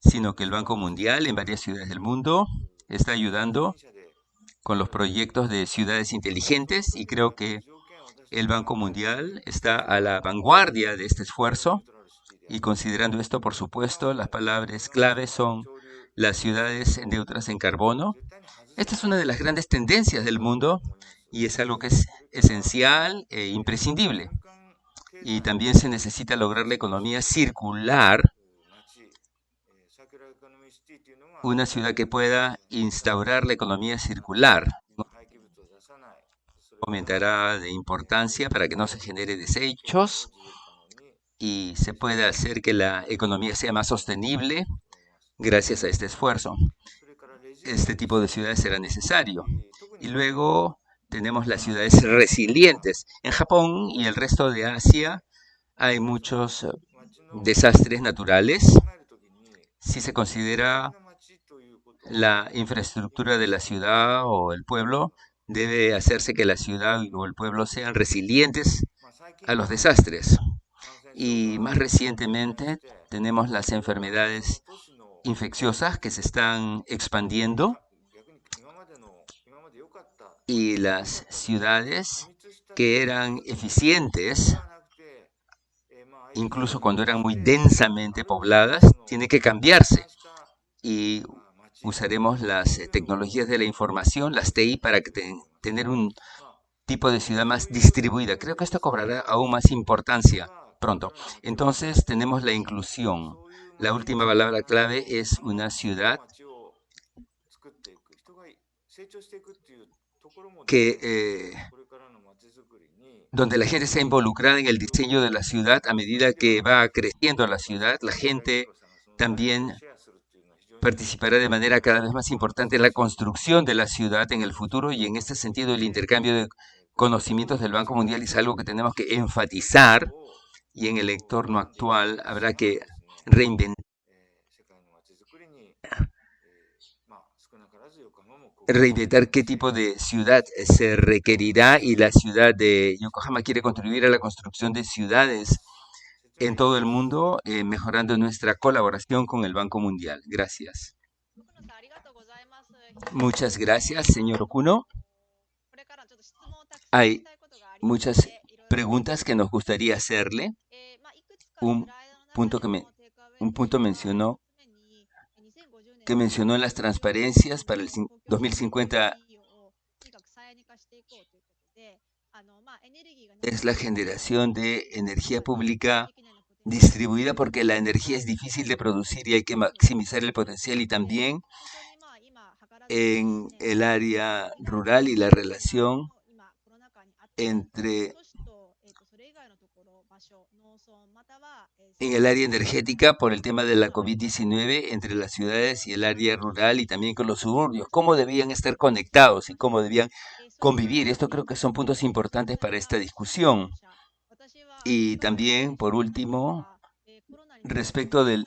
sino que el Banco Mundial en varias ciudades del mundo está ayudando con los proyectos de ciudades inteligentes y creo que el Banco Mundial está a la vanguardia de este esfuerzo y considerando esto, por supuesto, las palabras clave son las ciudades neutras en carbono. Esta es una de las grandes tendencias del mundo y es algo que es esencial e imprescindible. Y también se necesita lograr la economía circular, una ciudad que pueda instaurar la economía circular. Aumentará de importancia para que no se genere desechos y se pueda hacer que la economía sea más sostenible gracias a este esfuerzo. Este tipo de ciudades será necesario. Y luego tenemos las ciudades resilientes. En Japón y el resto de Asia hay muchos desastres naturales. Si se considera la infraestructura de la ciudad o el pueblo, debe hacerse que la ciudad o el pueblo sean resilientes a los desastres. Y más recientemente tenemos las enfermedades infecciosas que se están expandiendo y las ciudades que eran eficientes, incluso cuando eran muy densamente pobladas, tienen que cambiarse y usaremos las tecnologías de la información, las TI, para tener un tipo de ciudad más distribuida. Creo que esto cobrará aún más importancia pronto. Entonces tenemos la inclusión. La última palabra clave es una ciudad que donde la gente está involucrada en el diseño de la ciudad a medida que va creciendo la ciudad. La gente también participará de manera cada vez más importante en la construcción de la ciudad en el futuro y en este sentido el intercambio de conocimientos del Banco Mundial es algo que tenemos que enfatizar y en el entorno actual habrá que reinventar qué tipo de ciudad se requerirá y la ciudad de Yokohama quiere contribuir a la construcción de ciudades en todo el mundo, mejorando nuestra colaboración con el Banco Mundial. Gracias. Muchas gracias, señor Okuno. Hay muchas preguntas que nos gustaría hacerle. Un punto que mencionó las transparencias para el 2050 es la generación de energía pública distribuida porque la energía es difícil de producir y hay que maximizar el potencial y también en el área rural y la relación entre en el área energética por el tema de la COVID-19 entre las ciudades y el área rural y también con los suburbios, cómo debían estar conectados y cómo debían convivir. Esto creo que son puntos importantes para esta discusión. Y también, por último, respecto del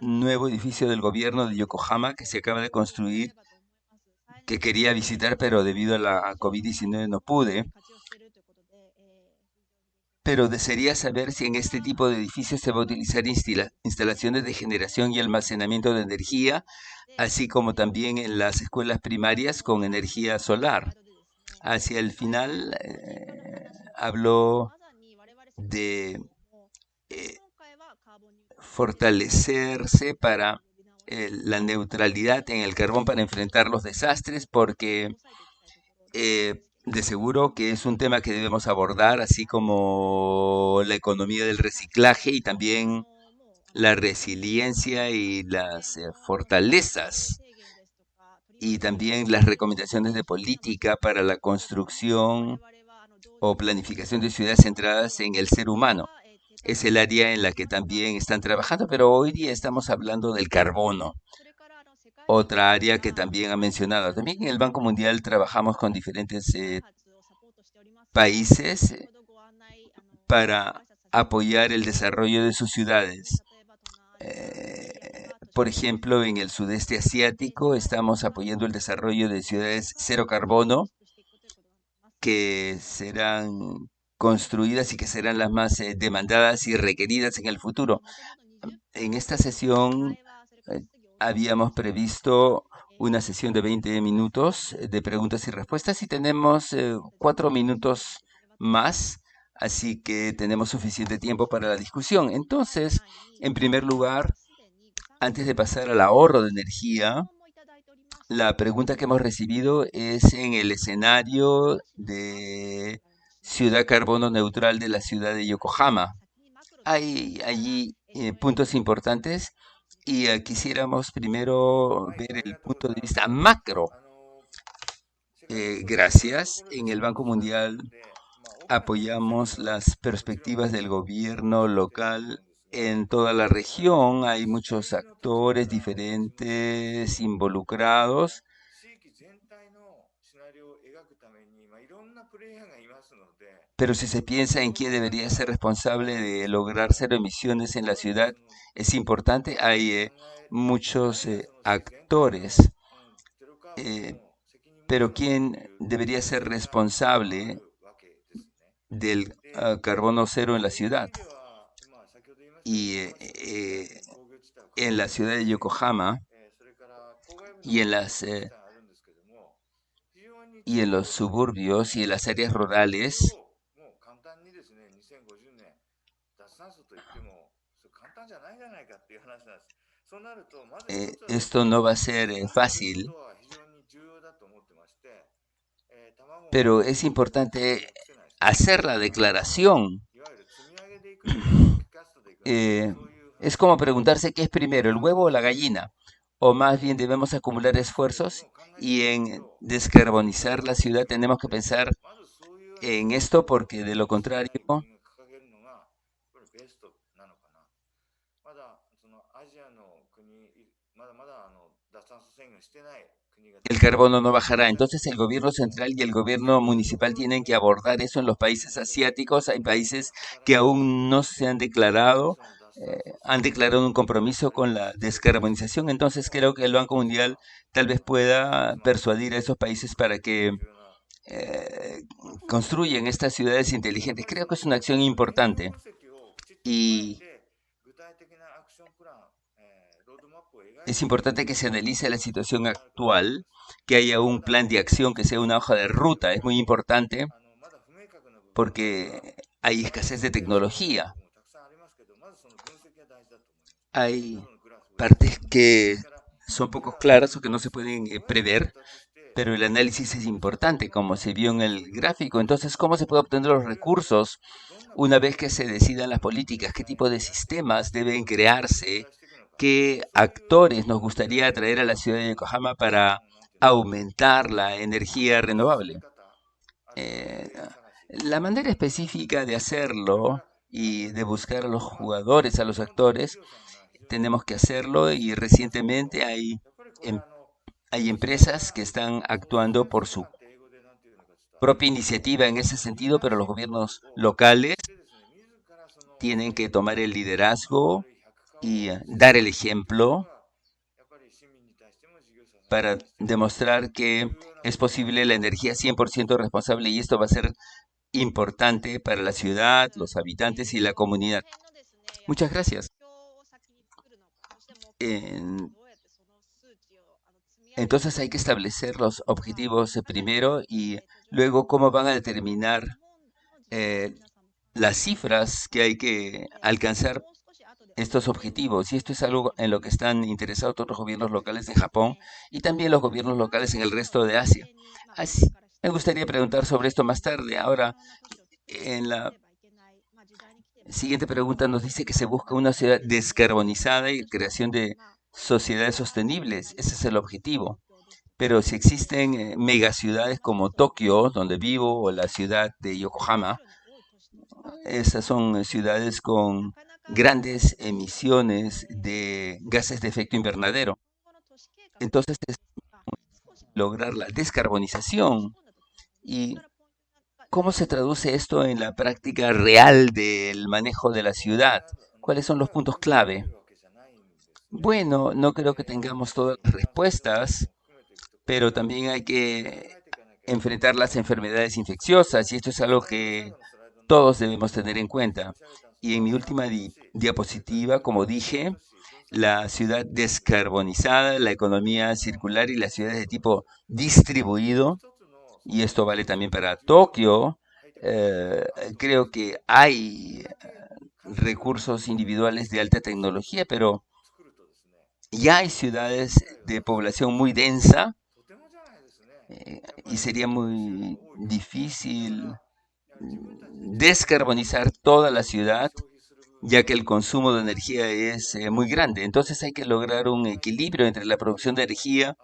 nuevo edificio del gobierno de Yokohama que se acaba de construir, que quería visitar, pero debido a la COVID-19 no pude. Pero desearía saber si en este tipo de edificios se va a utilizar instalaciones de generación y almacenamiento de energía, así como también en las escuelas primarias con energía solar. Hacia el final habló de fortalecerse para la neutralidad en el carbón para enfrentar los desastres, porque de seguro que es un tema que debemos abordar, así como la economía del reciclaje y también la resiliencia y las fortalezas y también las recomendaciones de política para la construcción o planificación de ciudades centradas en el ser humano. Es el área en la que también están trabajando, pero hoy día estamos hablando del carbono. Otra área que también ha mencionado. También en el Banco Mundial trabajamos con diferentes países para apoyar el desarrollo de sus ciudades. Por ejemplo, en el sudeste asiático estamos apoyando el desarrollo de ciudades cero carbono que serán construidas y que serán las más demandadas y requeridas en el futuro. En esta sesión eh, habíamos previsto una sesión de 20 minutos de preguntas y respuestas y tenemos 4 minutos más, así que tenemos suficiente tiempo para la discusión. Entonces, en primer lugar, antes de pasar al ahorro de energía, la pregunta que hemos recibido es en el escenario de ciudad carbono neutral de la ciudad de Yokohama. Hay allí puntos importantes y quisiéramos primero ver el punto de vista macro. Gracias. En el Banco Mundial apoyamos las perspectivas del gobierno local en toda la región. Hay muchos actores diferentes involucrados, pero si se piensa en quién debería ser responsable de lograr cero emisiones en la ciudad, es importante. Hay muchos actores, eh, pero quién debería ser responsable del carbono cero en la ciudad. Y en la ciudad de Yokohama y y en los suburbios y en las áreas rurales, esto no va a ser fácil, pero es importante hacer la declaración. Eh, es como preguntarse qué es primero, el huevo o la gallina, o más bien debemos acumular esfuerzos y en descarbonizar la ciudad tenemos que pensar en esto porque de lo contrario el carbono no bajará. Entonces el gobierno central y el gobierno municipal tienen que abordar eso en los países asiáticos. Hay países que aún no se han declarado un compromiso con la descarbonización. Entonces creo que el Banco Mundial tal vez pueda persuadir a esos países para que eh, construyan estas ciudades inteligentes. Creo que es una acción importante y es importante que se analice la situación actual, que haya un plan de acción que sea una hoja de ruta. Es muy importante porque hay escasez de tecnología. Hay partes que son poco claras o que no se pueden prever, pero el análisis es importante, como se vio en el gráfico. Entonces, ¿cómo se puede obtener los recursos una vez que se decidan las políticas? ¿Qué tipo de sistemas deben crearse? ¿Qué actores nos gustaría atraer a la ciudad de Yokohama para aumentar la energía renovable? Eh, la manera específica de hacerlo y de buscar a los jugadores, a los actores, tenemos que hacerlo y recientemente em- hay empresas que están actuando por su propia iniciativa en ese sentido, pero los gobiernos locales tienen que tomar el liderazgo y dar el ejemplo para demostrar que es posible la energía 100% responsable y esto va a ser importante para la ciudad, los habitantes y la comunidad. Muchas gracias. En- entonces hay que establecer los objetivos primero y luego cómo van a determinar eh, las cifras que hay que alcanzar estos objetivos. Y esto es algo en lo que están interesados todos los gobiernos locales en Japón y también los gobiernos locales en el resto de Asia. Así, me gustaría preguntar sobre esto más tarde. Ahora, en la siguiente pregunta nos dice que se busca una ciudad descarbonizada y creación de sociedades sostenibles. Ese es el objetivo. Pero si existen megaciudades como Tokio, donde vivo, o la ciudad de Yokohama, esas son ciudades con grandes emisiones de gases de efecto invernadero. Entonces, es lograr la descarbonización. ¿Y cómo se traduce esto en la práctica real del manejo de la ciudad? ¿Cuáles son los puntos clave? Bueno, no creo que tengamos todas las respuestas, pero también hay que enfrentar las enfermedades infecciosas y esto es algo que todos debemos tener en cuenta. Y en mi última diapositiva, como dije, la ciudad descarbonizada, la economía circular y las ciudades de tipo distribuido, y esto vale también para Tokio. Eh, Creo que hay recursos individuales de alta tecnología, pero ya hay ciudades de población muy densa, y sería muy difícil descarbonizar toda la ciudad, ya que el consumo de energía es muy grande. Entonces hay que lograr un equilibrio entre la producción de energía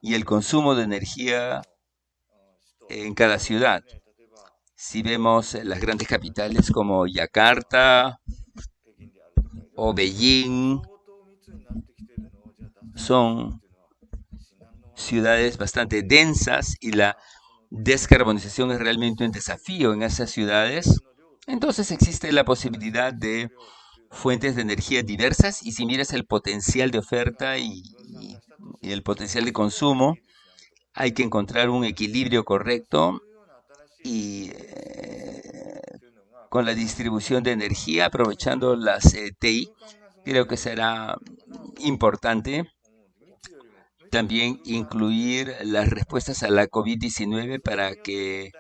y el consumo de energía en cada ciudad. Si vemos las grandes capitales como Yakarta o Beijing, son ciudades bastante densas y la descarbonización es realmente un desafío en esas ciudades. Entonces existe la posibilidad de fuentes de energía diversas, y si miras el potencial de oferta y el potencial de consumo, hay que encontrar un equilibrio correcto y con la distribución de energía, aprovechando las TI, creo que será importante también incluir las respuestas a la COVID-19 para que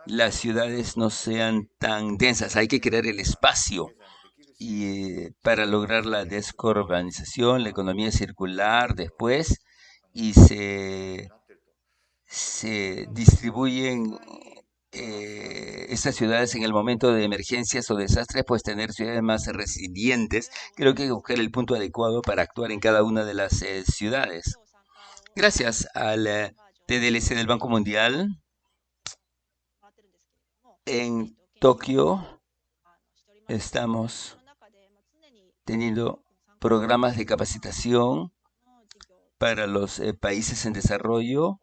las ciudades no sean tan densas. Hay que crear el espacio y para lograr la descarbonización, la economía circular después, y se distribuyen estas ciudades en el momento de emergencias o desastres, pues tener ciudades más resilientes. Creo que hay que buscar el punto adecuado para actuar en cada una de las ciudades. Gracias al TDLC del Banco Mundial, en Tokio estamos teniendo programas de capacitación para los países en desarrollo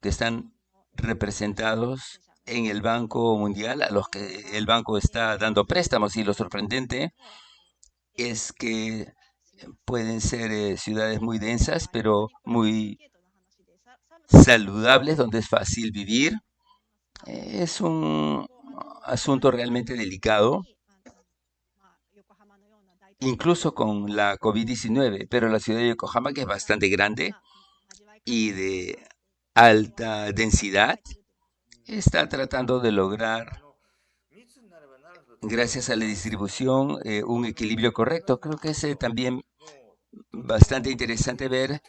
que están representados en el Banco Mundial, a los que el banco está dando préstamos. Y lo sorprendente es que pueden ser ciudades muy densas, pero muy saludables, donde es fácil vivir. Es un asunto realmente delicado, incluso con la COVID-19, pero la ciudad de Yokohama, que es bastante grande y de alta densidad, está tratando de lograr, gracias a la distribución, un equilibrio correcto. Creo que es también bastante interesante ver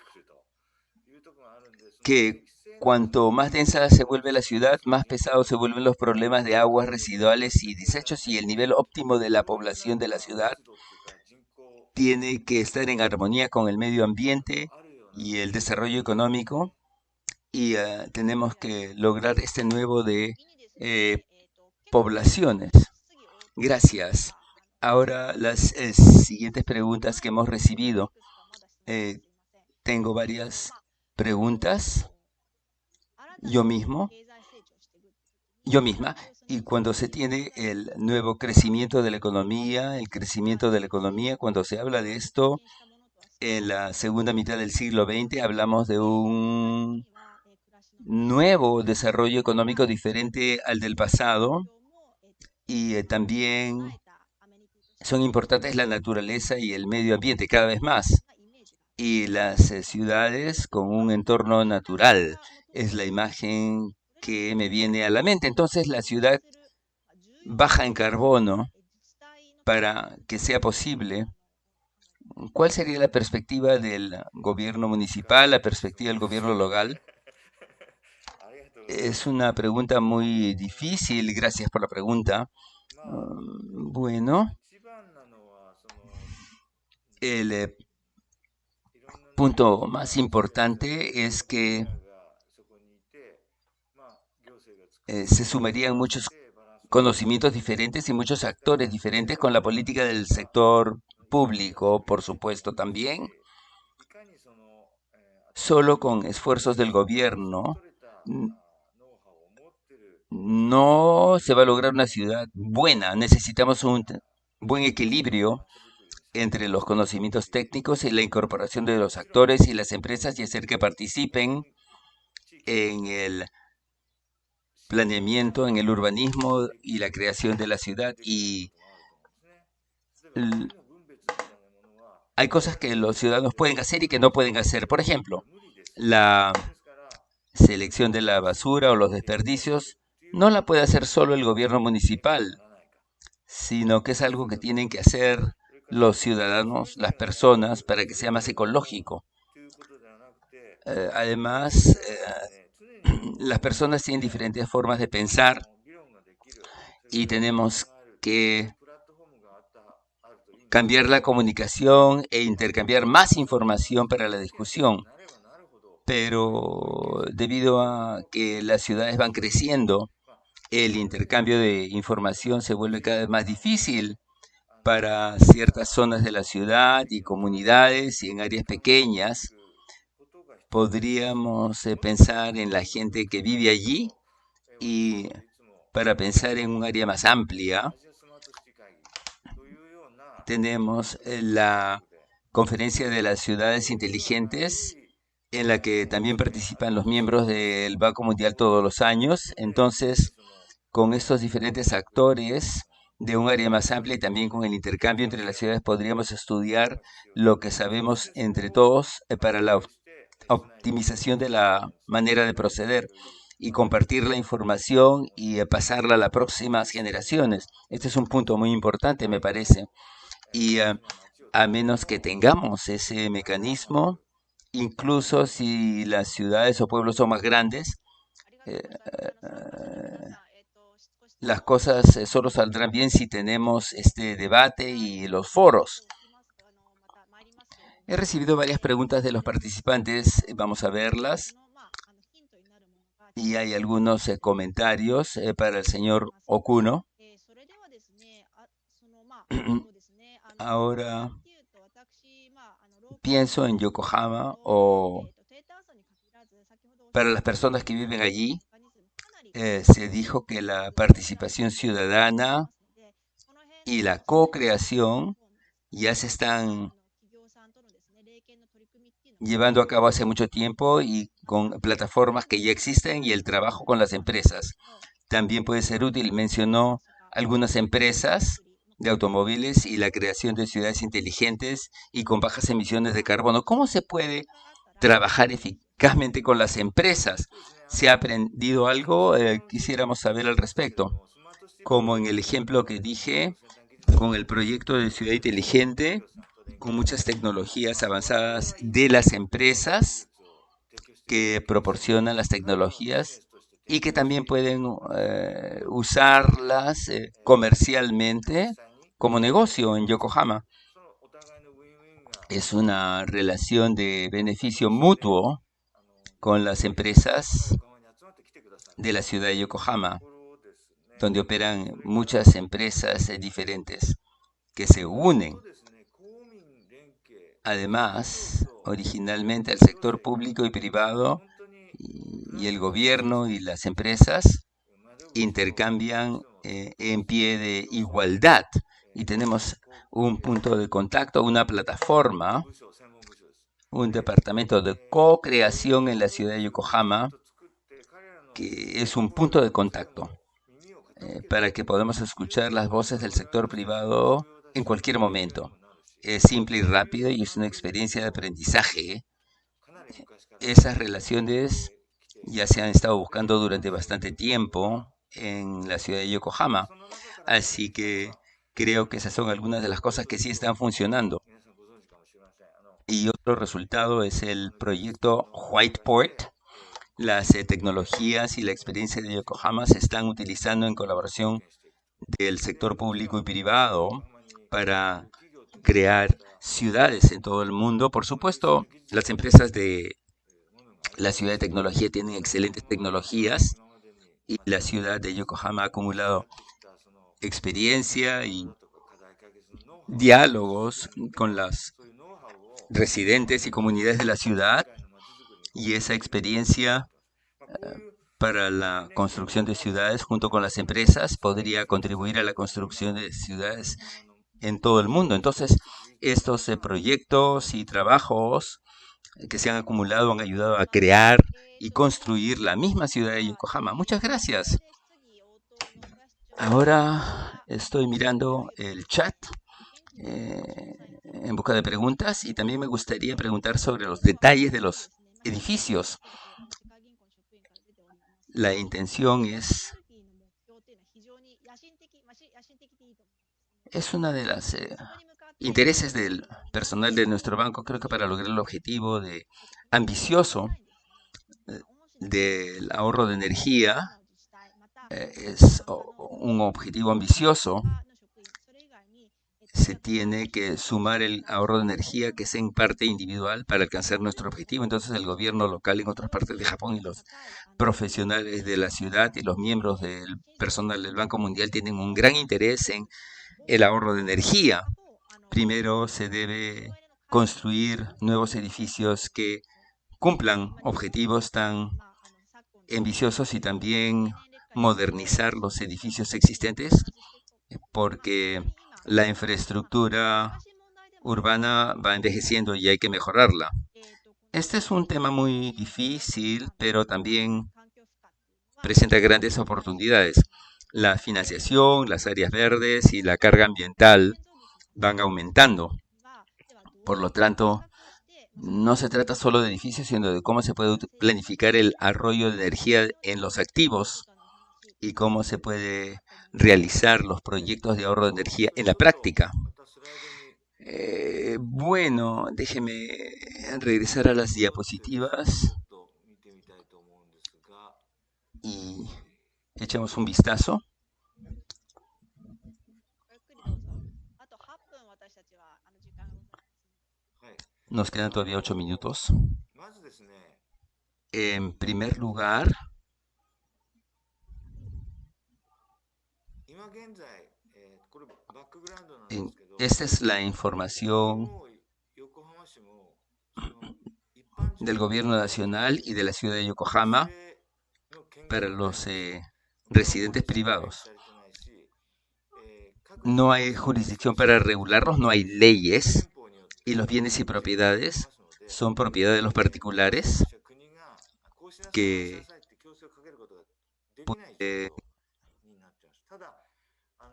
que cuanto más densa se vuelve la ciudad, más pesados se vuelven los problemas de aguas residuales y desechos, y el nivel óptimo de la población de la ciudad tiene que estar en armonía con el medio ambiente y el desarrollo económico, y tenemos que lograr este nuevo de eh, poblaciones. Gracias. Ahora las siguientes preguntas que hemos recibido. Eh, Tengo varias preguntas yo mismo, yo misma, y cuando se tiene el nuevo crecimiento de la economía, el crecimiento de la economía, cuando se habla de esto, en la segunda mitad del siglo XX hablamos de un nuevo desarrollo económico diferente al del pasado, y también son importantes la naturaleza y el medio ambiente cada vez más. Y las ciudades con un entorno natural es la imagen que me viene a la mente. Entonces la ciudad baja en carbono para que sea posible. ¿Cuál sería la perspectiva del gobierno municipal, la perspectiva del gobierno local? Es una pregunta muy difícil, gracias por la pregunta. Bueno, el punto más importante es que se sumarían muchos conocimientos diferentes y muchos actores diferentes con la política del sector público, por supuesto, también. Solo con esfuerzos del gobierno no se va a lograr una ciudad buena. Necesitamos un buen equilibrio entre los conocimientos técnicos y la incorporación de los actores y las empresas, y hacer que participen en el planeamiento, en el urbanismo y la creación de la ciudad. Y hay cosas que los ciudadanos pueden hacer y que no pueden hacer. Por ejemplo, la selección de la basura o los desperdicios no la puede hacer solo el gobierno municipal, sino que es algo que tienen que hacer los ciudadanos, las personas, para que sea más ecológico. Además, las personas tienen diferentes formas de pensar y tenemos que cambiar la comunicación e intercambiar más información para la discusión. Pero debido a que las ciudades van creciendo, el intercambio de información se vuelve cada vez más difícil para ciertas zonas de la ciudad y comunidades y en áreas pequeñas. Podríamos pensar en la gente que vive allí y para pensar en un área más amplia, tenemos la conferencia de las ciudades inteligentes en la que también participan los miembros del Banco Mundial todos los años. Entonces, con estos diferentes actores de un área más amplia y también con el intercambio entre las ciudades podríamos estudiar lo que sabemos entre todos para la optimización de la manera de proceder y compartir la información y pasarla a las próximas generaciones. Este es un punto muy importante, me parece. Y a menos que tengamos ese mecanismo, incluso si las ciudades o pueblos son más grandes, eh, las cosas solo saldrán bien si tenemos este debate y los foros. He recibido varias preguntas de los participantes, vamos a verlas. Y hay algunos comentarios para el señor Okuno. Ahora pienso en Yokohama o para las personas que viven allí. Se dijo que la participación ciudadana y la co-creación ya se están llevando a cabo hace mucho tiempo y con plataformas que ya existen y el trabajo con las empresas. También puede ser útil, mencionó algunas empresas de automóviles y la creación de ciudades inteligentes y con bajas emisiones de carbono. ¿Cómo se puede trabajar eficazmente con las empresas? ¿Se ha aprendido algo? Quisiéramos saber al respecto. Como en el ejemplo que dije, con el proyecto de ciudad inteligente, con muchas tecnologías avanzadas de las empresas que proporcionan las tecnologías y que también pueden usarlas comercialmente como negocio en Yokohama. Es una relación de beneficio mutuo con las empresas de la ciudad de Yokohama, donde operan muchas empresas diferentes que se unen. Además, originalmente el sector público y privado y el gobierno y las empresas intercambian en pie de igualdad y tenemos un punto de contacto, una plataforma, un departamento de co-creación en la ciudad de Yokohama que es un punto de contacto para que podamos escuchar las voces del sector privado en cualquier momento. Es simple y rápido y es una experiencia de aprendizaje. Esas relaciones ya se han estado buscando durante bastante tiempo en la ciudad de Yokohama, así que creo que esas son algunas de las cosas que sí están funcionando. Y otro resultado es el proyecto Whiteport. Las tecnologías y la experiencia de Yokohama se están utilizando en colaboración del sector público y privado para crear ciudades en todo el mundo. Por supuesto, las empresas de la ciudad de tecnología tienen excelentes tecnologías y la ciudad de Yokohama ha acumulado experiencia y diálogos con las residentes y comunidades de la ciudad y esa experiencia para la construcción de ciudades junto con las empresas podría contribuir a la construcción de ciudades en todo el mundo. Entonces, estos proyectos y trabajos que se han acumulado han ayudado a crear y construir la misma ciudad de Yokohama. Muchas gracias. Ahora estoy mirando el chat en busca de preguntas y también me gustaría preguntar sobre los detalles de los edificios. La intención es una de las intereses del personal de nuestro banco. Creo que para lograr el objetivo ambicioso del ahorro de energía, es un objetivo ambicioso. Se tiene que sumar el ahorro de energía que es en parte individual para alcanzar nuestro objetivo. Entonces el gobierno local en otras partes de Japón y los profesionales de la ciudad y los miembros del personal del Banco Mundial tienen un gran interés en el ahorro de energía. Primero se debe construir nuevos edificios que cumplan objetivos tan ambiciosos y también modernizar los edificios existentes, porque la infraestructura urbana va envejeciendo y hay que mejorarla. Este es un tema muy difícil, pero también presenta grandes oportunidades. La financiación, las áreas verdes y la carga ambiental van aumentando. Por lo tanto, no se trata solo de edificios, sino de cómo se puede planificar el arroyo de energía en los activos y cómo se puede realizar los proyectos de ahorro de energía en la práctica. Bueno, déjeme regresar a las diapositivas y echemos un vistazo. Nos quedan todavía 8 minutos. En primer lugar, esta es la información del gobierno nacional y de la ciudad de Yokohama para los residentes privados. No hay jurisdicción para regularlos, no hay leyes, y los bienes y propiedades son propiedad de los particulares que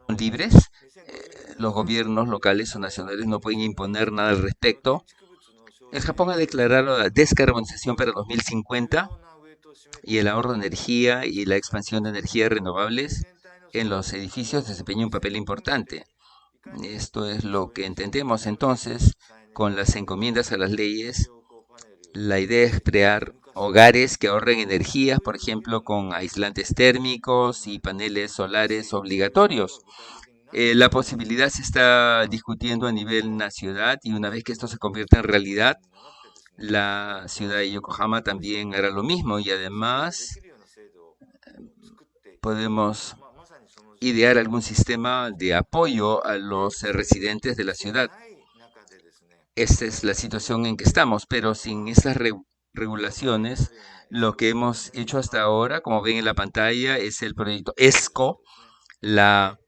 son libres. Los gobiernos locales o nacionales no pueden imponer nada al respecto. El Japón ha declarado la descarbonización para 2050 y el ahorro de energía y la expansión de energías renovables en los edificios desempeña un papel importante. Esto es lo que entendemos entonces con las encomiendas a las leyes. La idea es crear hogares que ahorren energía, por ejemplo, con aislantes térmicos y paneles solares obligatorios. La posibilidad se está discutiendo a nivel nacional y una vez que esto se convierta en realidad, la ciudad de Yokohama también hará lo mismo y además podemos idear algún sistema de apoyo a los residentes de la ciudad. Esta es la situación en que estamos, pero sin estas regulaciones, lo que hemos hecho hasta ahora, como ven en la pantalla, es el proyecto ESCO, la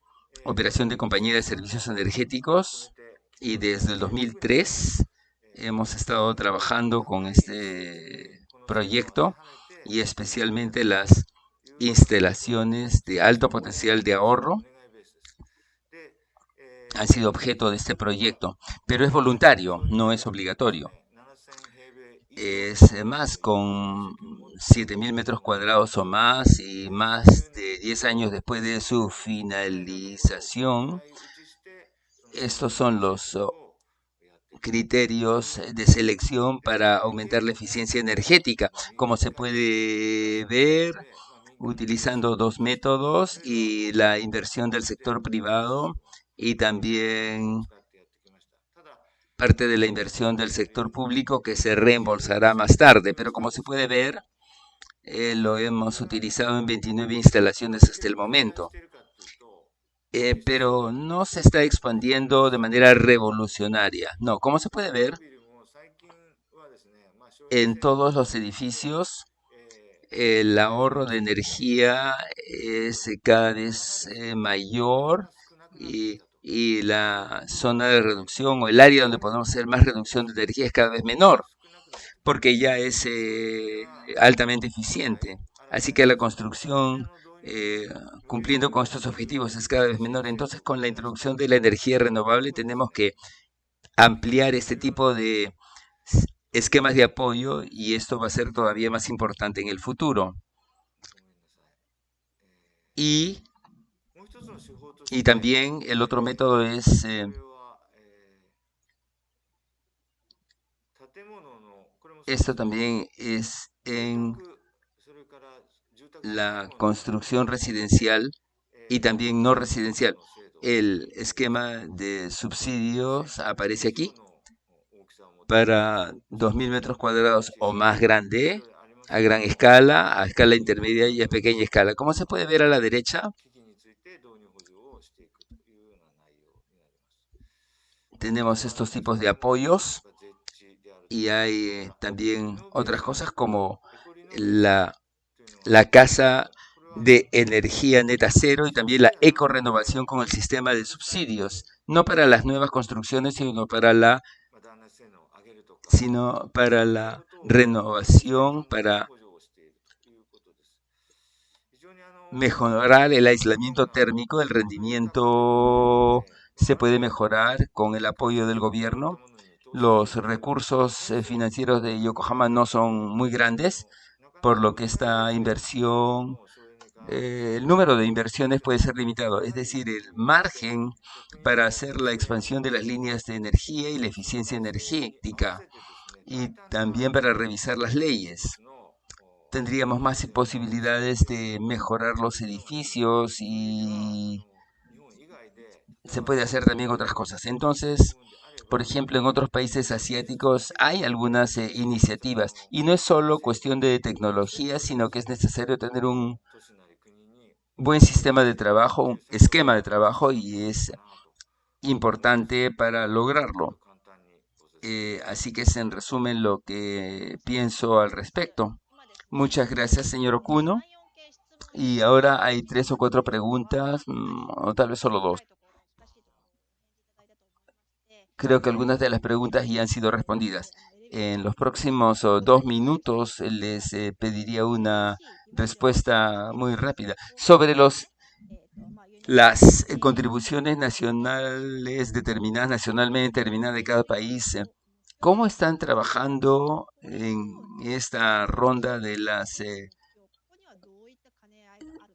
operación de compañía de servicios energéticos, y desde el 2003 hemos estado trabajando con este proyecto y especialmente las instalaciones de alto potencial de ahorro han sido objeto de este proyecto, pero es voluntario, no es obligatorio. Es más, con 7.000 metros cuadrados o más y más de 10 años después de su finalización, estos son los criterios de selección para aumentar la eficiencia energética. Como se puede ver, utilizando dos métodos y la inversión del sector privado y también parte de la inversión del sector público que se reembolsará más tarde. Pero como se puede ver, lo hemos utilizado en 29 instalaciones hasta el momento. Pero no se está expandiendo de manera revolucionaria. No, como se puede ver, en todos los edificios el ahorro de energía es cada vez mayor y la zona de reducción o el área donde podemos hacer más reducción de energía es cada vez menor, porque ya es altamente eficiente. Así que la construcción, cumpliendo con estos objetivos, es cada vez menor. Entonces, con la introducción de la energía renovable, tenemos que ampliar este tipo de esquemas de apoyo y esto va a ser todavía más importante en el futuro. ごめんなさい。Y, もう一つの手法とし y て、también el otro método es, これは、建物の、これもそうで esto すけど、 también es 住 en 宅、それから住宅じゃない la ものに、construcción residencial y 補 también 助 no 金等 residencial. の制度を El 導入しています。 esquema de subsidios aparece 20 aquí 以上の大きさを持たせて、 para 2.000 metros 大きい、 cuadrados 小 o さい、 más いろ grande, いろあります a けど gran も、 escala, a escala intermedia y a pequeña escala. Como se puede ver a la derecha, 機器について導入補助をしていくというような内容になります。 tenemos estos tipos de apoyos 設置であると y か、 hay リ también ノベー otras ション、 cosas como エコリノベーション la, というのがあ la りますけど casa も、これは de energía neta cero y 消 también 費 la 税などで ecorrenovación con el sistema de フルサイクル、 subsidios, no para las nuevas construcciones,断熱性能を上げるとか、 sino そう para いう la ことをして考 renovación, えて para 補助をしているということです。非常にmejorar el 日本 aislamiento が térmico, el アメリカという国なの rendimiento で、 se ある puede 程度 mejorar con el apoyo del こういった gobierno. ものに投資してい Los くと、 recursos ものすごく financieros de 限 Yokohama られ no ると、 son muy grandes, なかな por か lo que 最大 esta 限 inversión, の省エネ化をする el という número de ことは難 inversiones しい puede と。 ser こ limitado, れはや es はり decir, el 国によって margen 国 para の hacer 財 la 政 expansión de las 状況、 líneas de energía y la その eficiencia 財政に合わ energética せてですね、 y 大胆な también para revisar las 技 leyes. 術の Tendríamos 改 más 善を進め posibilidades ていく de と mejorar los いうのがいいんですが、 edificios それには y 日本以外で、例え se ば puede シン hacer ガ también ポール otras cosas. の Entonces, 部分であれ por ば、 ejemplo, en otros países 技術的 asiáticos な hay algunas 推進をした iniciativas y no es 制 solo 度 cuestión de として、 tecnología, それを sino です que es ね、 necesario tener un 都市なり国に buen 提 sistema 示 de していくと trabajo, い un う作業 esquema de が必 trabajo 要なんじゃ y ないの es かなと思います。 importante para ちょっ lograrlo. と簡単にご説明させていただ Así き que ま es した。 en resumen lo que pienso al respecto. Muchas gracias, señor Okuno. Y ahora hay 3 o 4 preguntas, o tal vez solo 2. Creo que algunas de las preguntas ya han sido respondidas. En los próximos 2 minutos les pediría una respuesta muy rápida sobre las contribuciones nacionales determinadas, nacionalmente determinadas de cada país. ¿Cómo están trabajando en esta ronda de las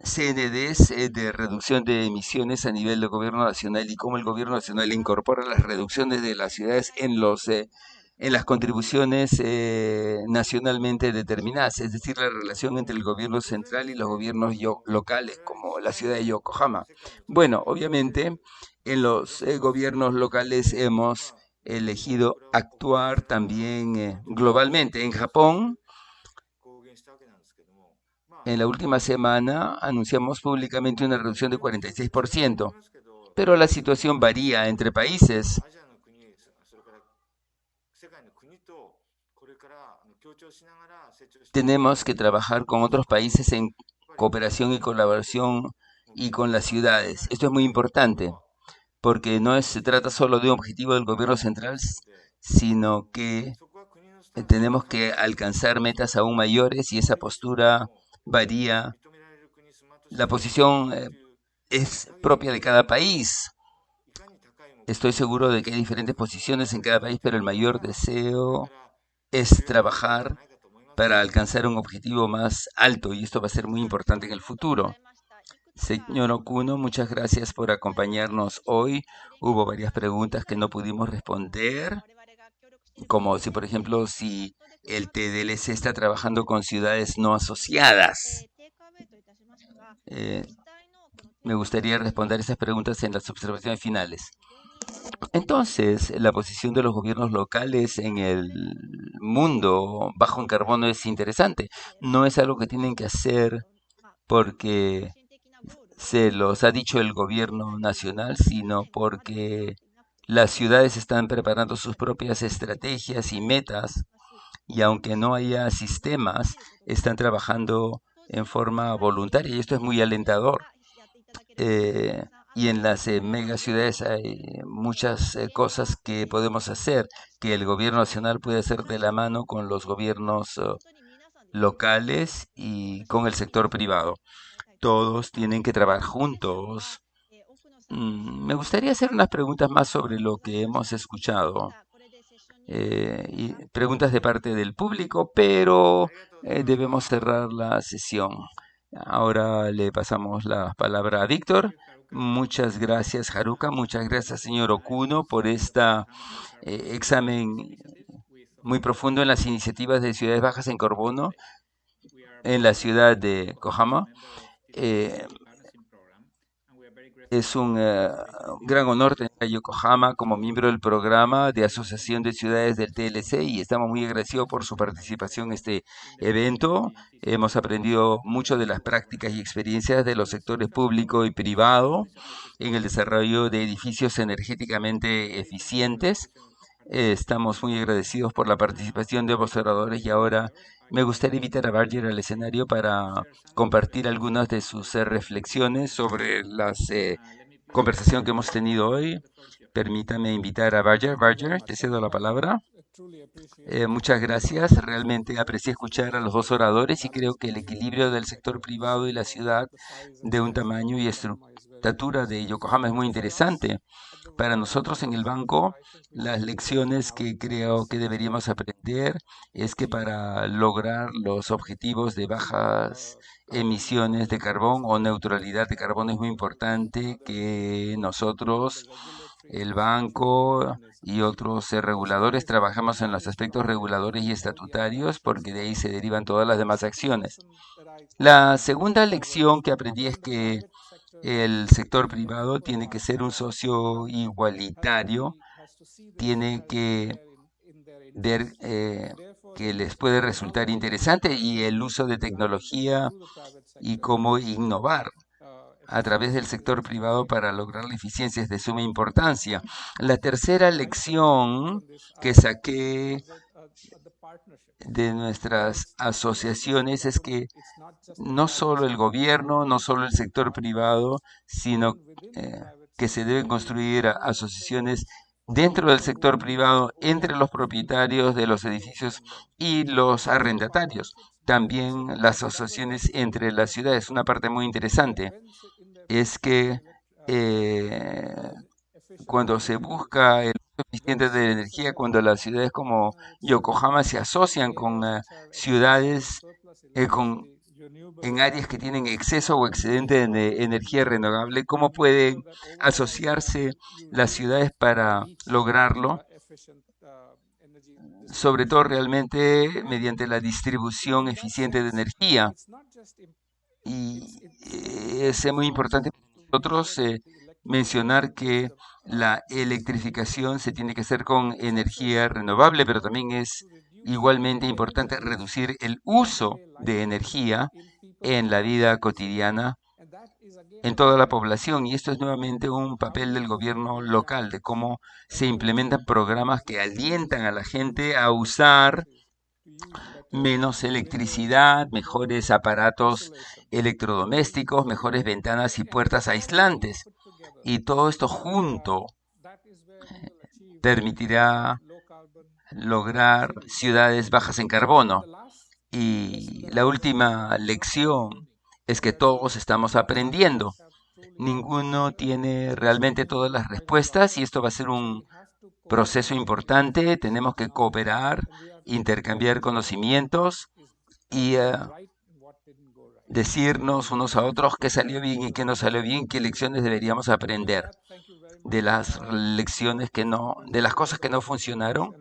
CNDs de reducción de emisiones a nivel del gobierno nacional y cómo el gobierno nacional incorpora las reducciones de las ciudades en las contribuciones nacionalmente determinadas, es decir, la relación entre el gobierno central y los gobiernos locales, como la ciudad de Yokohama? Bueno, obviamente en los gobiernos locales hemos elegido actuar también globalmente. En Japón, en la última semana anunciamos públicamente una reducción de 46%, pero la situación varía entre países. Tenemos que trabajar con otros países en cooperación y colaboración y con las ciudades. Esto es muy importante, porque no se trata solo de un objetivo del gobierno central, sino que tenemos que alcanzar metas aún mayores y esa postura varía. La posición es propia de cada país. Estoy seguro de que hay diferentes posiciones en cada país, pero el mayor deseo es trabajar para alcanzar un objetivo más alto y esto va a ser muy importante en el futuro. Señor Okuno, muchas gracias por acompañarnos hoy. Hubo varias preguntas que no pudimos responder, como si, por ejemplo, si el TDLC está trabajando con ciudades no asociadas. Me gustaría responder esas preguntas en las observaciones finales. Entonces, la posición de los gobiernos locales en el mundo bajo en carbono es interesante. No es algo que tienen que hacer porque se los ha dicho el gobierno nacional, sino porque las ciudades están preparando sus propias estrategias y metas y aunque no haya sistemas, están trabajando en forma voluntaria y esto es muy alentador. Y en las megaciudades hay muchas cosas que podemos hacer, que el gobierno nacional puede hacer de la mano con los gobiernos locales y con el sector privado. Todos tienen que trabajar juntos Me gustaría hacer unas preguntas más sobre lo que hemos escuchado. Y preguntas de parte del público, pero debemos cerrar la sesión. Ahora le pasamos la palabra a Víctor. Muchas gracias, Haruka. Muchas gracias, señor Okuno, por este examen muy profundo en las iniciativas de ciudades bajas en carbono en la ciudad de Kohama. Eh, Es un gran honor tener a Yokohama como miembro del programa de Asociación de Ciudades del TLC y estamos muy agradecidos por su participación en este evento. Hemos aprendido mucho de las prácticas y experiencias de los sectores público y privado en el desarrollo de edificios energéticamente eficientes. Estamos muy agradecidos por la participación de observadores y ahora me gustaría invitar a Barger al escenario para compartir algunas de sus reflexiones sobre la conversación que hemos tenido hoy. Permítame invitar a Barger. Barger, te cedo la palabra. Muchas gracias. Realmente aprecié escuchar a los dos oradores y creo que el equilibrio del sector privado y la ciudad de un tamaño y estatura de Yokohama es muy interesante. Para nosotros en el banco, las lecciones que creo que deberíamos aprender es que para lograr los objetivos de bajas emisiones de carbón o neutralidad de carbono es muy importante que nosotros, el banco y otros reguladores, trabajamos en los aspectos reguladores y estatutarios porque de ahí se derivan todas las demás acciones. La segunda lección que aprendí es que el sector privado tiene que ser un socio igualitario, tiene que ver que les puede resultar interesante y el uso de tecnología y cómo innovar a través del sector privado para lograr la eficiencia es de suma importancia. La tercera lección que saqué de nuestras asociaciones es que no solo el gobierno, no solo el sector privado, sino que se deben construir asociaciones dentro del sector privado, entre los propietarios de los edificios y los arrendatarios. También las asociaciones entre las ciudades. Una parte muy interesante es que eh, cuando se busca el uso eficiente de la energía, cuando las ciudades como Yokohama se asocian con ciudades en áreas que tienen exceso o excedente de energía renovable, ¿cómo pueden asociarse las ciudades para lograrlo? Sobre todo realmente mediante la distribución eficiente de energía. Y es muy importante para nosotros mencionar que la electrificación se tiene que hacer con energía renovable, pero también es igualmente importante reducir el uso de energía en la vida cotidiana en toda la población. Y esto es nuevamente un papel del gobierno local, de cómo se implementan programas que alientan a la gente a usar menos electricidad, mejores aparatos electrodomésticos, mejores ventanas y puertas aislantes. Y todo esto junto permitirá lograr ciudades bajas en carbono. Y la última lección es que todos estamos aprendiendo. Ninguno tiene realmente todas las respuestas y esto va a ser un proceso importante. Tenemos que cooperar, intercambiar conocimientos y decirnos unos a otros qué salió bien y qué no salió bien, qué lecciones deberíamos aprender de las lecciones que no, de las cosas que no funcionaron.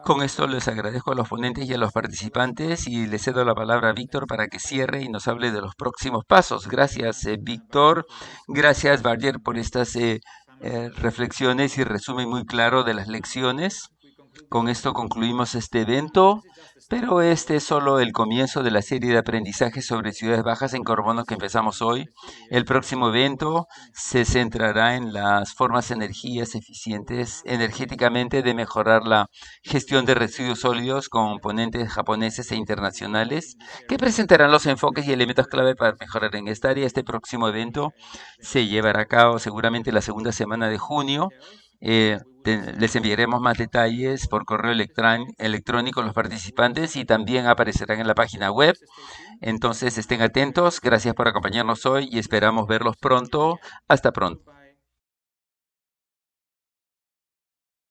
Con esto les agradezco a los ponentes y a los participantes y le cedo la palabra a Víctor para que cierre y nos hable de los próximos pasos. Gracias, Víctor. Gracias, Barger, por estas reflexiones y resumen muy claro de las lecciones. Con esto concluimos este evento, pero este es solo el comienzo de la serie de aprendizajes sobre ciudades bajas en carbono que empezamos hoy. El próximo evento se centrará en las formas energías eficientes energéticamente de mejorar la gestión de residuos sólidos con ponentes japoneses e internacionales que presentarán los enfoques y elementos clave para mejorar en esta área. Este próximo evento se llevará a cabo seguramente la segunda semana de junio. Les enviaremos más detalles por correo electrónico a los participantes y también aparecerán en la página web. Entonces estén atentos. Gracias por acompañarnos hoy y esperamos verlos pronto. Hasta pronto.